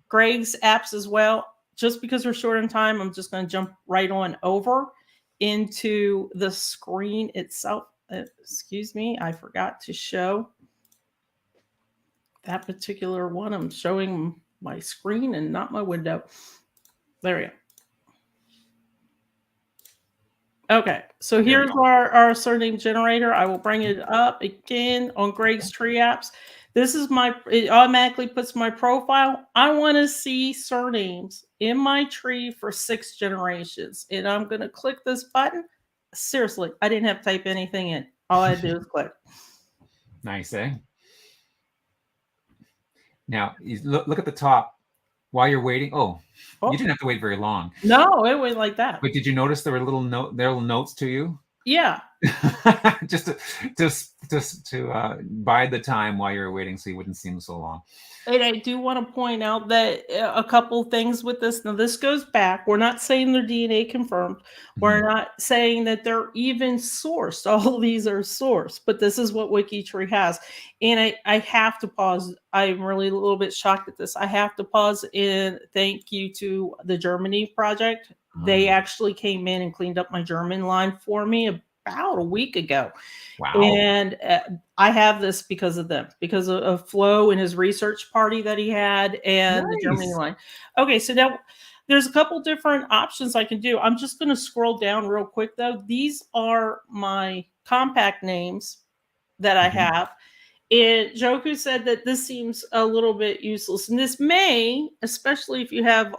Greg's apps as well. Just because we're short on time, I'm just going to jump right on over into the screen itself. Excuse me, I forgot to show that particular one. I'm showing my screen and not my window. There we go. Okay, so here's our surname generator. I will bring it up again on Greg's Tree Apps. This is it automatically puts my profile. I want to see surnames in my tree for 6 generations. And I'm going to click this button. Seriously, I didn't have to type anything in. All I do is click. Nice, eh? Now, you look at the top while you're waiting. Oh, you didn't have to wait very long. No, it went like that. But did you notice there were little notes to you? Yeah. just to bide the time while you're waiting so you wouldn't seem so long. And I do want to point out that a couple things with this. Now, this goes back. We're not saying they're DNA confirmed. We're not saying that they're even sourced. All of these are sourced, but this is what WikiTree has. And I have to pause. I'm really a little bit shocked at this. I have to pause and thank you to the Germany project. They actually came in and cleaned up my German line for me about a week ago. Wow. And I have this because of them, because of Flo and his research party that he had and the Germany line. Okay, so now there's a couple different options I can do. I'm just going to scroll down real quick, though. These are my compact names that I have. And Joku said that this seems a little bit useless. And this may, especially if you have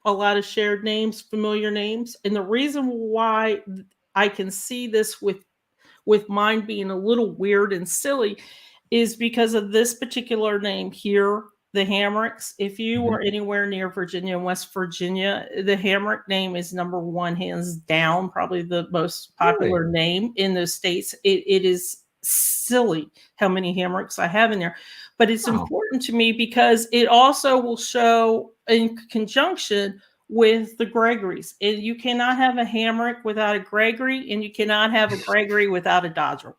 a lot of shared names, familiar names. And the reason why I can see this with mine being a little weird and silly is because of this particular name here, the Hammocks. If you were anywhere near Virginia and West Virginia, the Hammock name is number 1, hands down, probably the most popular name in those states. It is silly how many Hammocks I have in there. But it's important to me because it also will show in conjunction with the Gregorys. And you cannot have a Hammock without a Gregory, and you cannot have a Gregory without a Dodrell.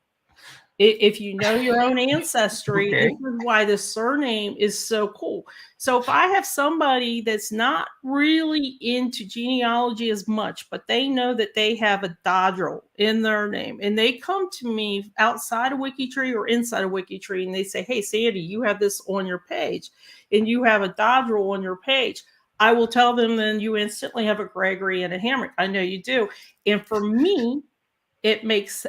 If you know your own ancestry, this is why the surname is so cool. So if I have somebody that's not really into genealogy as much, but they know that they have a Dodrell in their name, and they come to me outside of WikiTree or inside of WikiTree, and they say, hey, Sandy, you have this on your page, and you have a Dodrell on your page, I will tell them then you instantly have a Gregory and a Hammock. I know you do. And for me, it makes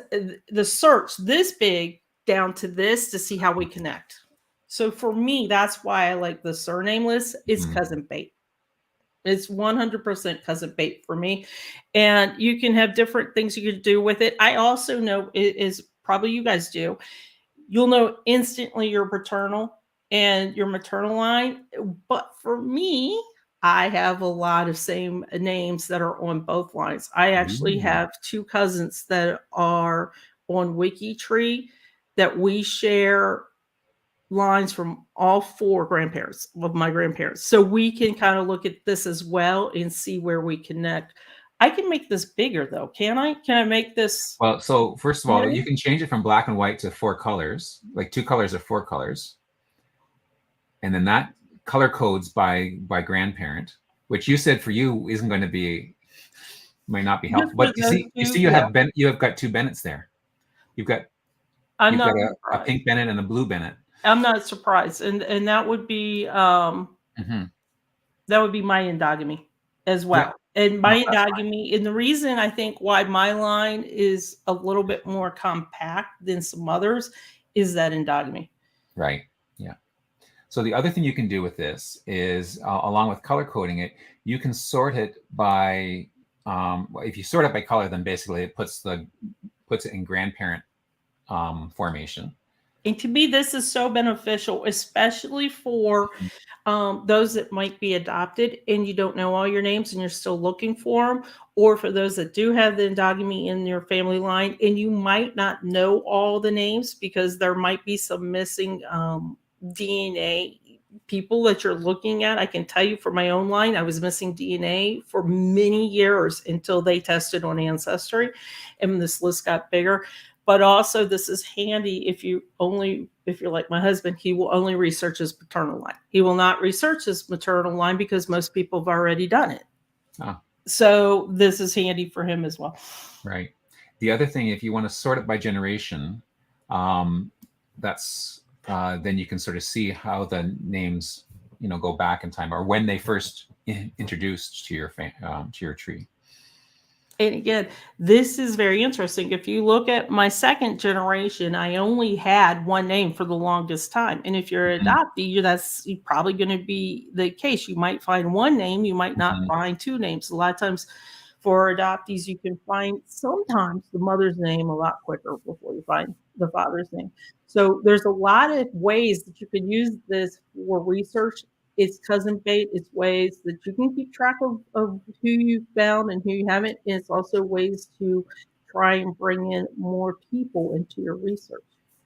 the search this big down to this to see how we connect. So for me, that's why I like the surname list. It's cousin bait. It's 100% cousin bait for me. And you can have different things you could do with it. I also know it is probably you guys do. You'll know instantly your paternal and your maternal line. But for me, I have a lot of same names that are on both lines. I actually have 2 cousins that are on WikiTree that we share lines from all 4 grandparents of my grandparents. So we can kind of look at this as well and see where we connect. I can make this bigger though. Can I? Can I make this? Well, so first of all, you can change it from black and white to 4 colors, like 2 colors or 4 colors. And then that color codes by grandparent, which you said for you isn't going to be, might not be helpful. But you see, you have got 2 Bennetts there. You've got a pink Bennett and a blue Bennett. I'm not surprised, and that would be that would be my endogamy as well. Yeah. And my endogamy, and the reason I think why my line is a little bit more compact than some others is that endogamy. Right. Yeah. So the other thing you can do with this is, along with color coding it, you can sort it by, if you sort it by color, then basically it puts it in grandparent formation. And to me, this is so beneficial, especially for those that might be adopted and you don't know all your names and you're still looking for them, or for those that do have the endogamy in your family line and you might not know all the names because there might be some missing DNA people that you're looking at. I can tell you for my own line, I was missing DNA for many years until they tested on Ancestry and this list got bigger. But also, this is handy if you're like my husband, he will only research his paternal line. He will not research his maternal line because most people have already done it. Oh. So this is handy for him as well. Right. The other thing, if you want to sort it by generation, that's then you can sort of see how the names, go back in time or when they first introduced to your tree. And again, this is very interesting. If you look at my second generation, I only had one name for the longest time. And if you're adoptee, that's probably going to be the case. You might find one name, you might not find two names. A lot of times for adoptees, you can find sometimes the mother's name a lot quicker before you find the father's name. So there's a lot of ways that you can use this for research. It's cousin bait. It's ways that you can keep track of who you found and who you haven't. And it's also ways to try and bring in more people into your research.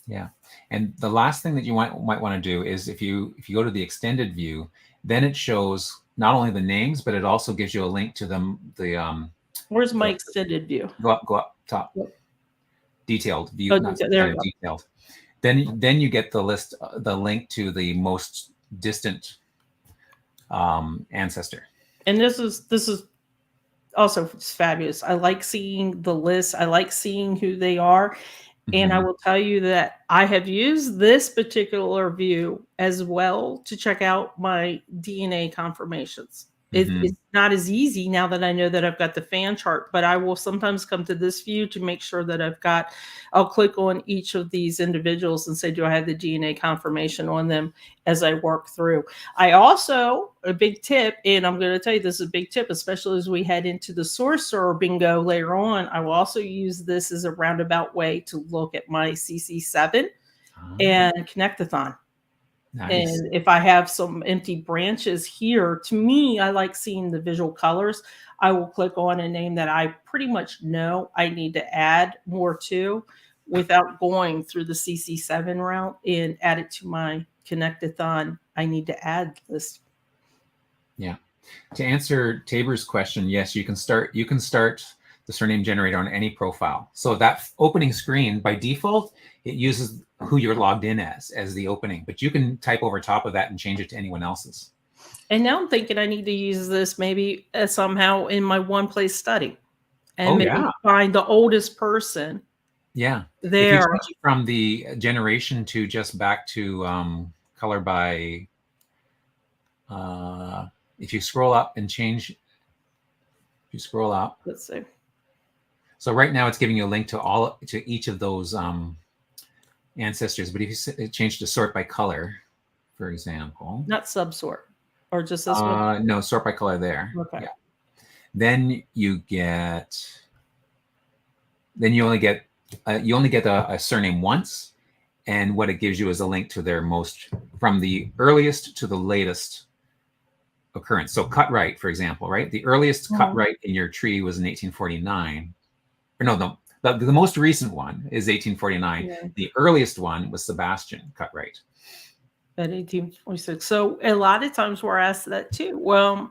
Yeah. And the last thing that you might want to do is if you go to the extended view, then it shows not only the names, but it also gives you a link to the Where's my extended view? Go up top. Yep. Detailed view. Oh, there detailed. Then you get the list, the link to the most distant ancestor. And this is also fabulous. I like seeing the list. I like seeing who they are. And I will tell you that I have used this particular view as well to check out my DNA confirmations. It's not as easy now that I know that I've got the fan chart, but I will sometimes come to this view to make sure that I'll click on each of these individuals and say, do I have the DNA confirmation on them as I work through? I also, a big tip, and I'm going to tell you this is a big tip, especially as we head into the sorcerer bingo later on, I will also use this as a roundabout way to look at my CC7 and Connectathon. Nice. And if I have some empty branches here, to me, I like seeing the visual colors. I will click on a name that I pretty much know I need to add more to without going through the CC7 route and add it to my Connectathon. I need to add this. Yeah. To answer Tabor's question, yes, you can start the surname generator on any profile. So that opening screen, by default, it uses who you're logged in as the opening, but you can type over top of that and change it to anyone else's. And now I'm thinking I need to use this maybe somehow in my one place study and maybe find the oldest person. Yeah. There. If you change it from the generation to just back to color by, if you scroll up and change, if you scroll up. Let's see. So right now it's giving you a link to each of those ancestors, but if you change to sort by color, for example, not subsort, or just this one. No, sort by color there. Okay. Yeah. Then you only get a surname once, and what it gives you is a link to their from the earliest to the latest occurrence. So cut right, for example, right? The earliest cut right in your tree was in 1849. Or no, the most recent one is 1849. Yeah. The earliest one was Sebastian cut right. At 1846. So a lot of times we're asked that too. Well,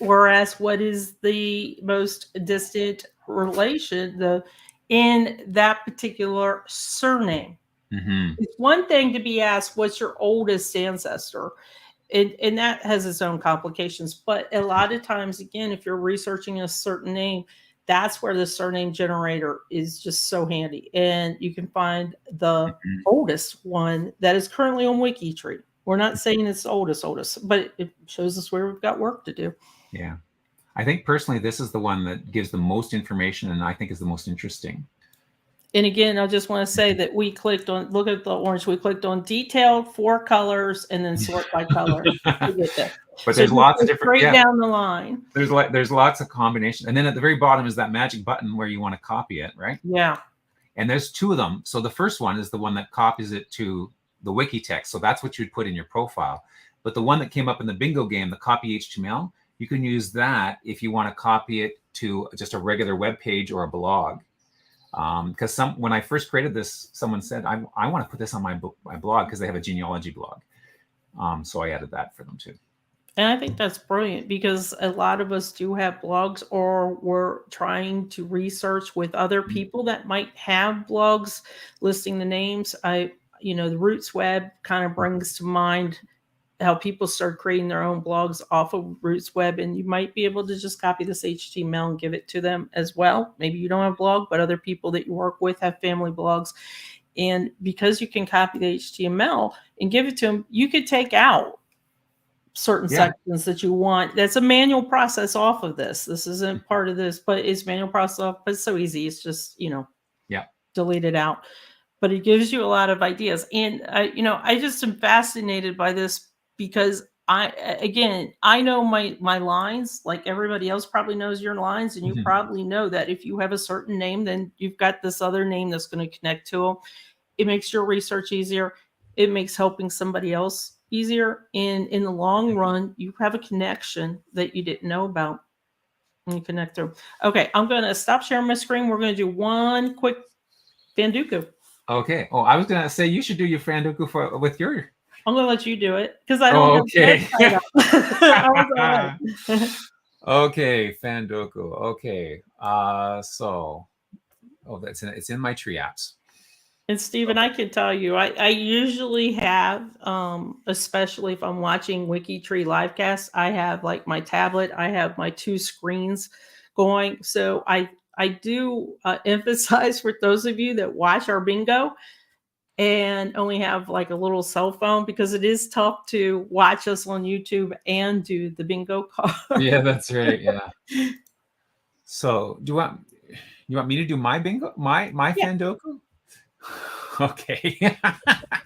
we're asked what is the most distant relation in that particular surname. It's one thing to be asked, what's your oldest ancestor? And that has its own complications. But a lot of times, again, if you're researching a certain name, that's where the surname generator is just so handy. And you can find the oldest one that is currently on WikiTree. We're not saying it's the oldest, but it shows us where we've got work to do. Yeah. I think personally, this is the one that gives the most information and I think is the most interesting. And again, I just want to say that we clicked on, look at the orange, we clicked on detailed, 4 colors, and then sort by color to get this. But So there's lots of just different, straight down the line. There's lots of combinations. And then at the very bottom is that magic button where you want to copy it, right? Yeah. And there's 2 of them. So the first one is the one that copies it to the wiki text. So that's what you'd put in your profile. But the one that came up in the bingo game, the copy HTML, you can use that if you want to copy it to just a regular web page or a blog. Because when I first created this, someone said, I want to put this on my blog because they have a genealogy blog. So I added that for them too. And I think that's brilliant because a lot of us do have blogs, or we're trying to research with other people that might have blogs listing the names. The Roots Web kind of brings to mind how people start creating their own blogs off of Roots Web, and you might be able to just copy this HTML and give it to them as well. Maybe you don't have a blog, but other people that you work with have family blogs. And because you can copy the HTML and give it to them, you could take out certain sections that you want. That's a manual process off of this. This isn't part of this, but it's manual process off, but it's so easy. It's just, delete it out. But it gives you a lot of ideas. And I just am fascinated by this because I know my lines, like everybody else probably knows your lines, and you probably know that if you have a certain name, then you've got this other name that's going to connect to them. It makes your research easier. It makes helping somebody else easier. And in the long run, you have a connection that you didn't know about when you connect through. Okay, I'm going to stop sharing my screen. We're going to do one quick Fanduku. Okay. Oh, I was going to say you should do your Fanduku with your... I'm going to let you do it because I don't okay. Okay, Fanduku. Okay. It's in my tree apps. And Stephen, I can tell you, I usually have, especially if I'm watching WikiTree livecast, I have like my tablet, I have my 2 screens going. So I do emphasize for those of you that watch our bingo and only have like a little cell phone, because it is tough to watch us on YouTube and do the bingo card. Yeah, that's right. Yeah. So you want me to do my bingo, my Fanduku? Okay.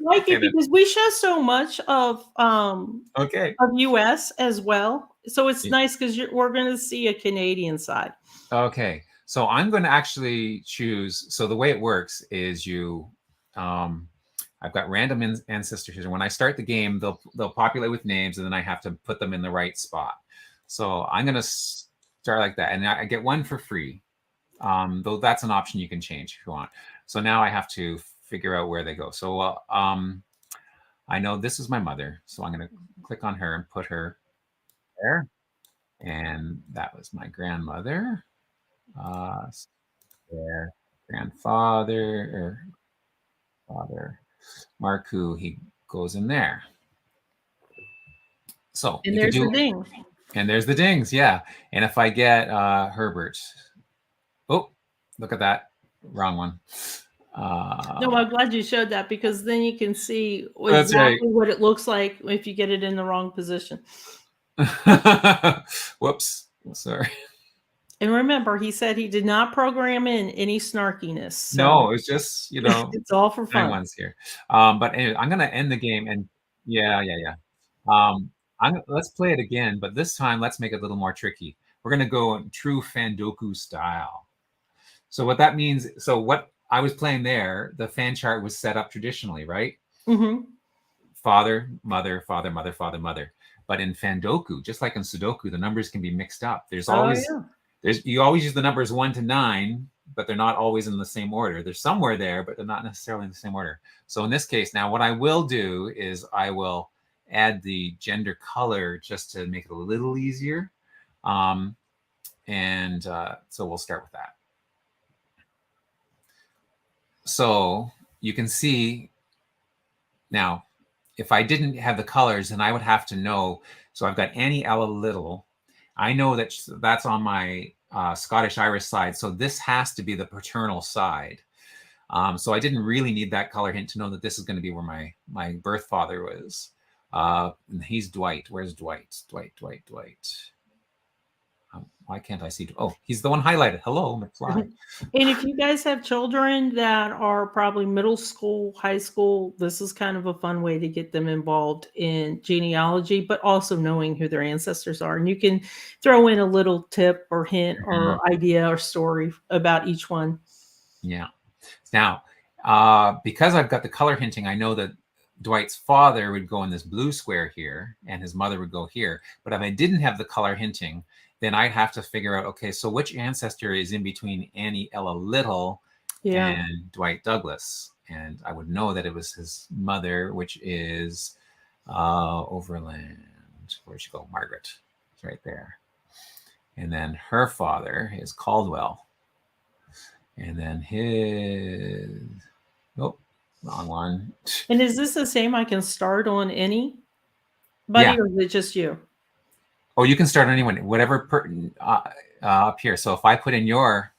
Like it because we show so much of of US as well. So it's nice because we're going to see a Canadian side. Okay. So I'm going to actually choose. So the way it works is I've got random ancestors here. When I start the game, they'll populate with names, and then I have to put them in the right spot. So I'm going to start like that, and I get 1 for free. Though that's an option you can change if you want. So now I have to figure out where they go. So I know this is my mother, so I'm going to click on her and put her there. And that was my grandmother. There, grandfather, father, Marku, he goes in there. So and there's the dings. And there's the dings, yeah. And if I get Herbert, oh, look at that, wrong one. No, I'm glad you showed that, because then you can see exactly what it looks like if you get it in the wrong position. Whoops, sorry. And remember, he said he did not program in any snarkiness. So no, it's just, it's all for fun. Ones here. But anyway, I'm going to end the game, and let's play it again, but this time let's make it a little more tricky. We're going to go in true Fanduku style. So what that means, what I was playing there, the fan chart was set up traditionally, right? Mm-hmm. Father, mother, father, mother, father, mother. But in Fanduku, just like in Sudoku, the numbers can be mixed up. There's always you always use the numbers 1 to 9, but they're not always in the same order. They're somewhere there, but they're not necessarily in the same order. So in this case, now what I will do is I will add the gender color just to make it a little easier. So we'll start with that. So you can see now, if I didn't have the colors, then I would have to know. So I've got Annie Ella Little. I know that that's on my Scottish Irish side. So this has to be the paternal side. So I didn't really need that color hint to know that this is going to be where my birth father was. And he's Dwight. Where's Dwight? Dwight. Why can't I see? Oh, he's the one highlighted. Hello, McFly. And if you guys have children that are probably middle school, high school, this is kind of a fun way to get them involved in genealogy, but also knowing who their ancestors are. And you can throw in a little tip or hint or idea or story about each one. Yeah. Now, because I've got the color hinting, I know that Dwight's father would go in this blue square here and his mother would go here. But if I didn't have the color hinting, then I'd have to figure out, okay, so which ancestor is in between Annie Ella Little and Dwight Douglas? And I would know that it was his mother, which is Overland. Where'd she go? Margaret. It's right there. And then her father is Caldwell. And then his, oh, wrong one. And is this the same I can start on any? Buddy, or is it just you? Oh, you can start on anyone, whatever up here. So if I put in your,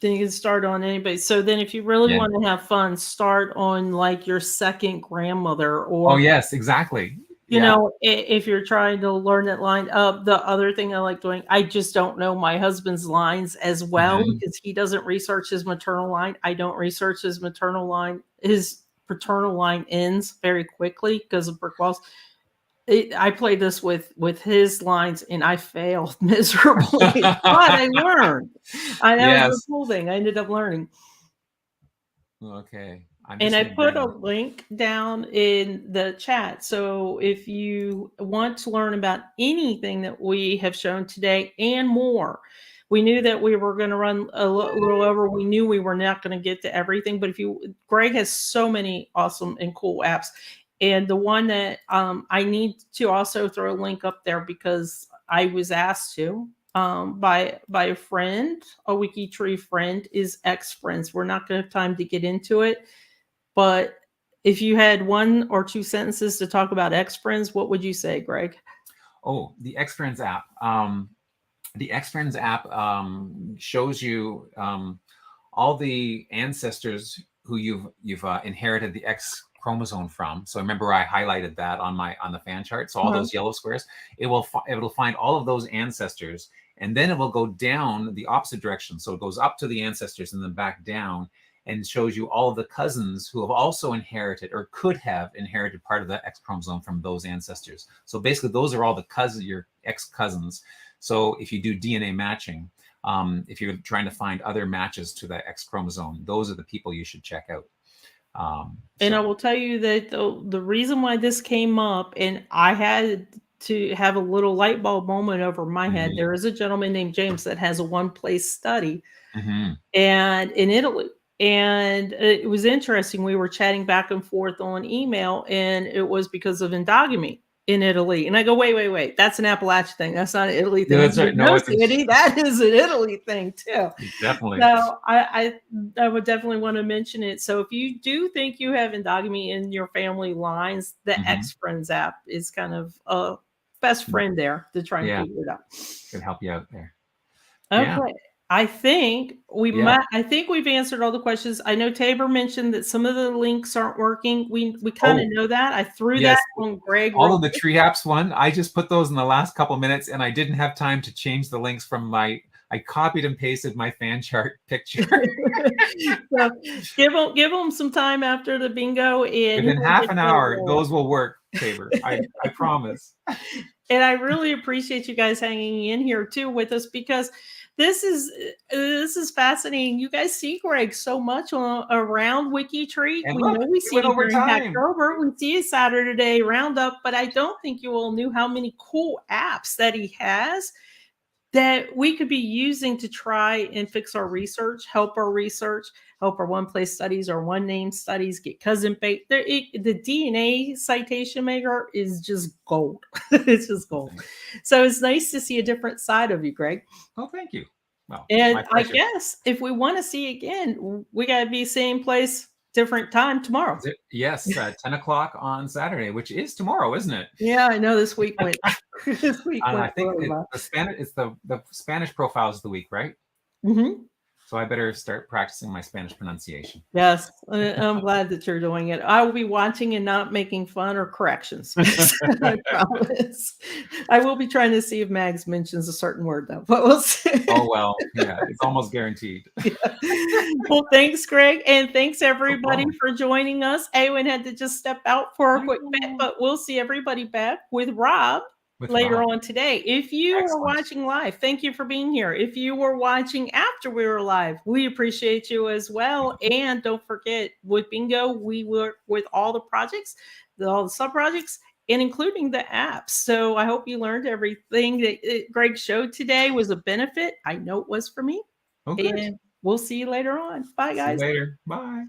then you can start on anybody. So then if you really want to have fun, start on like your second grandmother or. Oh, yes, exactly. You know, if you're trying to learn that line. The other thing I like doing, I just don't know my husband's lines as well because he doesn't research his maternal line. I don't research his maternal line. His paternal line ends very quickly because of brick walls. I played this with his lines and I failed miserably, but I learned. That was the cool thing. I ended up learning. Okay. And I put a link down in the chat. So if you want to learn about anything that we have shown today and more, we knew that we were going to run a little over. We knew we were not going to get to everything, but Greg has so many awesome and cool apps. And the one that I need to also throw a link up there because I was asked to by a friend, a WikiTree friend, is X-Friends. We're not going to have time to get into it. But if you had one or two sentences to talk about X-Friends, what would you say, Greg? Oh, the X-Friends app. The X-Friends app shows you all the ancestors who you've inherited the X chromosome from. So remember I highlighted that on the fan chart. So all those yellow squares, it'll find all of those ancestors, and then it will go down the opposite direction. So it goes up to the ancestors and then back down, and shows you all of the cousins who have also inherited or could have inherited part of the X chromosome from those ancestors. So basically, those are all the cousins, your X cousins. So if you do DNA matching, if you're trying to find other matches to the X chromosome, those are the people you should check out. And I will tell you that the reason why this came up, and I had to have a little light bulb moment over my head. There is a gentleman named James that has a one-place study, and in Italy. And it was interesting. We were chatting back and forth on email, and it was because of endogamy in Italy. And I go, wait. That's an Appalachian thing. That's not an Italy thing. No, that's right. No, Sandy, that is an Italy thing too. Definitely. So I would definitely want to mention it. So if you do think you have endogamy in your family lines, the X-Friends app is kind of a best friend there to try and figure it out. Can help you out there. Okay. Yeah. I think we've answered all the questions. I know Tabor mentioned that some of the links aren't working. We kind of know that. I threw that on Greg. All of the tree apps one, I just put those in the last couple minutes, and I didn't have time to change the links from I copied and pasted my fan chart picture. So give them some time after the bingo, and within half an hour, those will work, Tabor. I promise. And I really appreciate you guys hanging in here too with us, because this is fascinating. You guys see Greg so much around WikiTree. And we look, know we see you over during time. October. We see you Saturday Roundup, but I don't think you all knew how many cool apps that he has that we could be using to try and fix our research, help our one-place studies, our one-name studies, get cousin bait. The DNA citation maker is just gold. It's just gold. So it's nice to see a different side of you, Greg. Oh, thank you. Well, and I guess if we want to see you again, we got to be same place, different time tomorrow. Yes, 10 o'clock on Saturday, which is tomorrow, isn't it? Yeah, I know this week went. I think the Spanish profiles of the week, right? Mm-hmm. So I better start practicing my Spanish pronunciation. Yes, I'm glad that you're doing it. I will be watching and not making fun or corrections. I promise. I will be trying to see if Mags mentions a certain word, though, but we'll see. Oh, well, yeah, it's almost guaranteed. Yeah. Well, thanks, Greg, and thanks everybody problem. for joining us. Eowyn had to just step out for a quick bit, but we'll see everybody back with Rob later on today. If you were watching live, thank you for being here. If you were watching after we were live, we appreciate you as well. And don't forget, with Bingo, we work with all the projects, all the sub-projects, and including the apps. So I hope you learned everything that Greg showed today was a benefit. I know it was for me. Oh, good. And we'll see you later on. Bye, guys. See you later. Bye.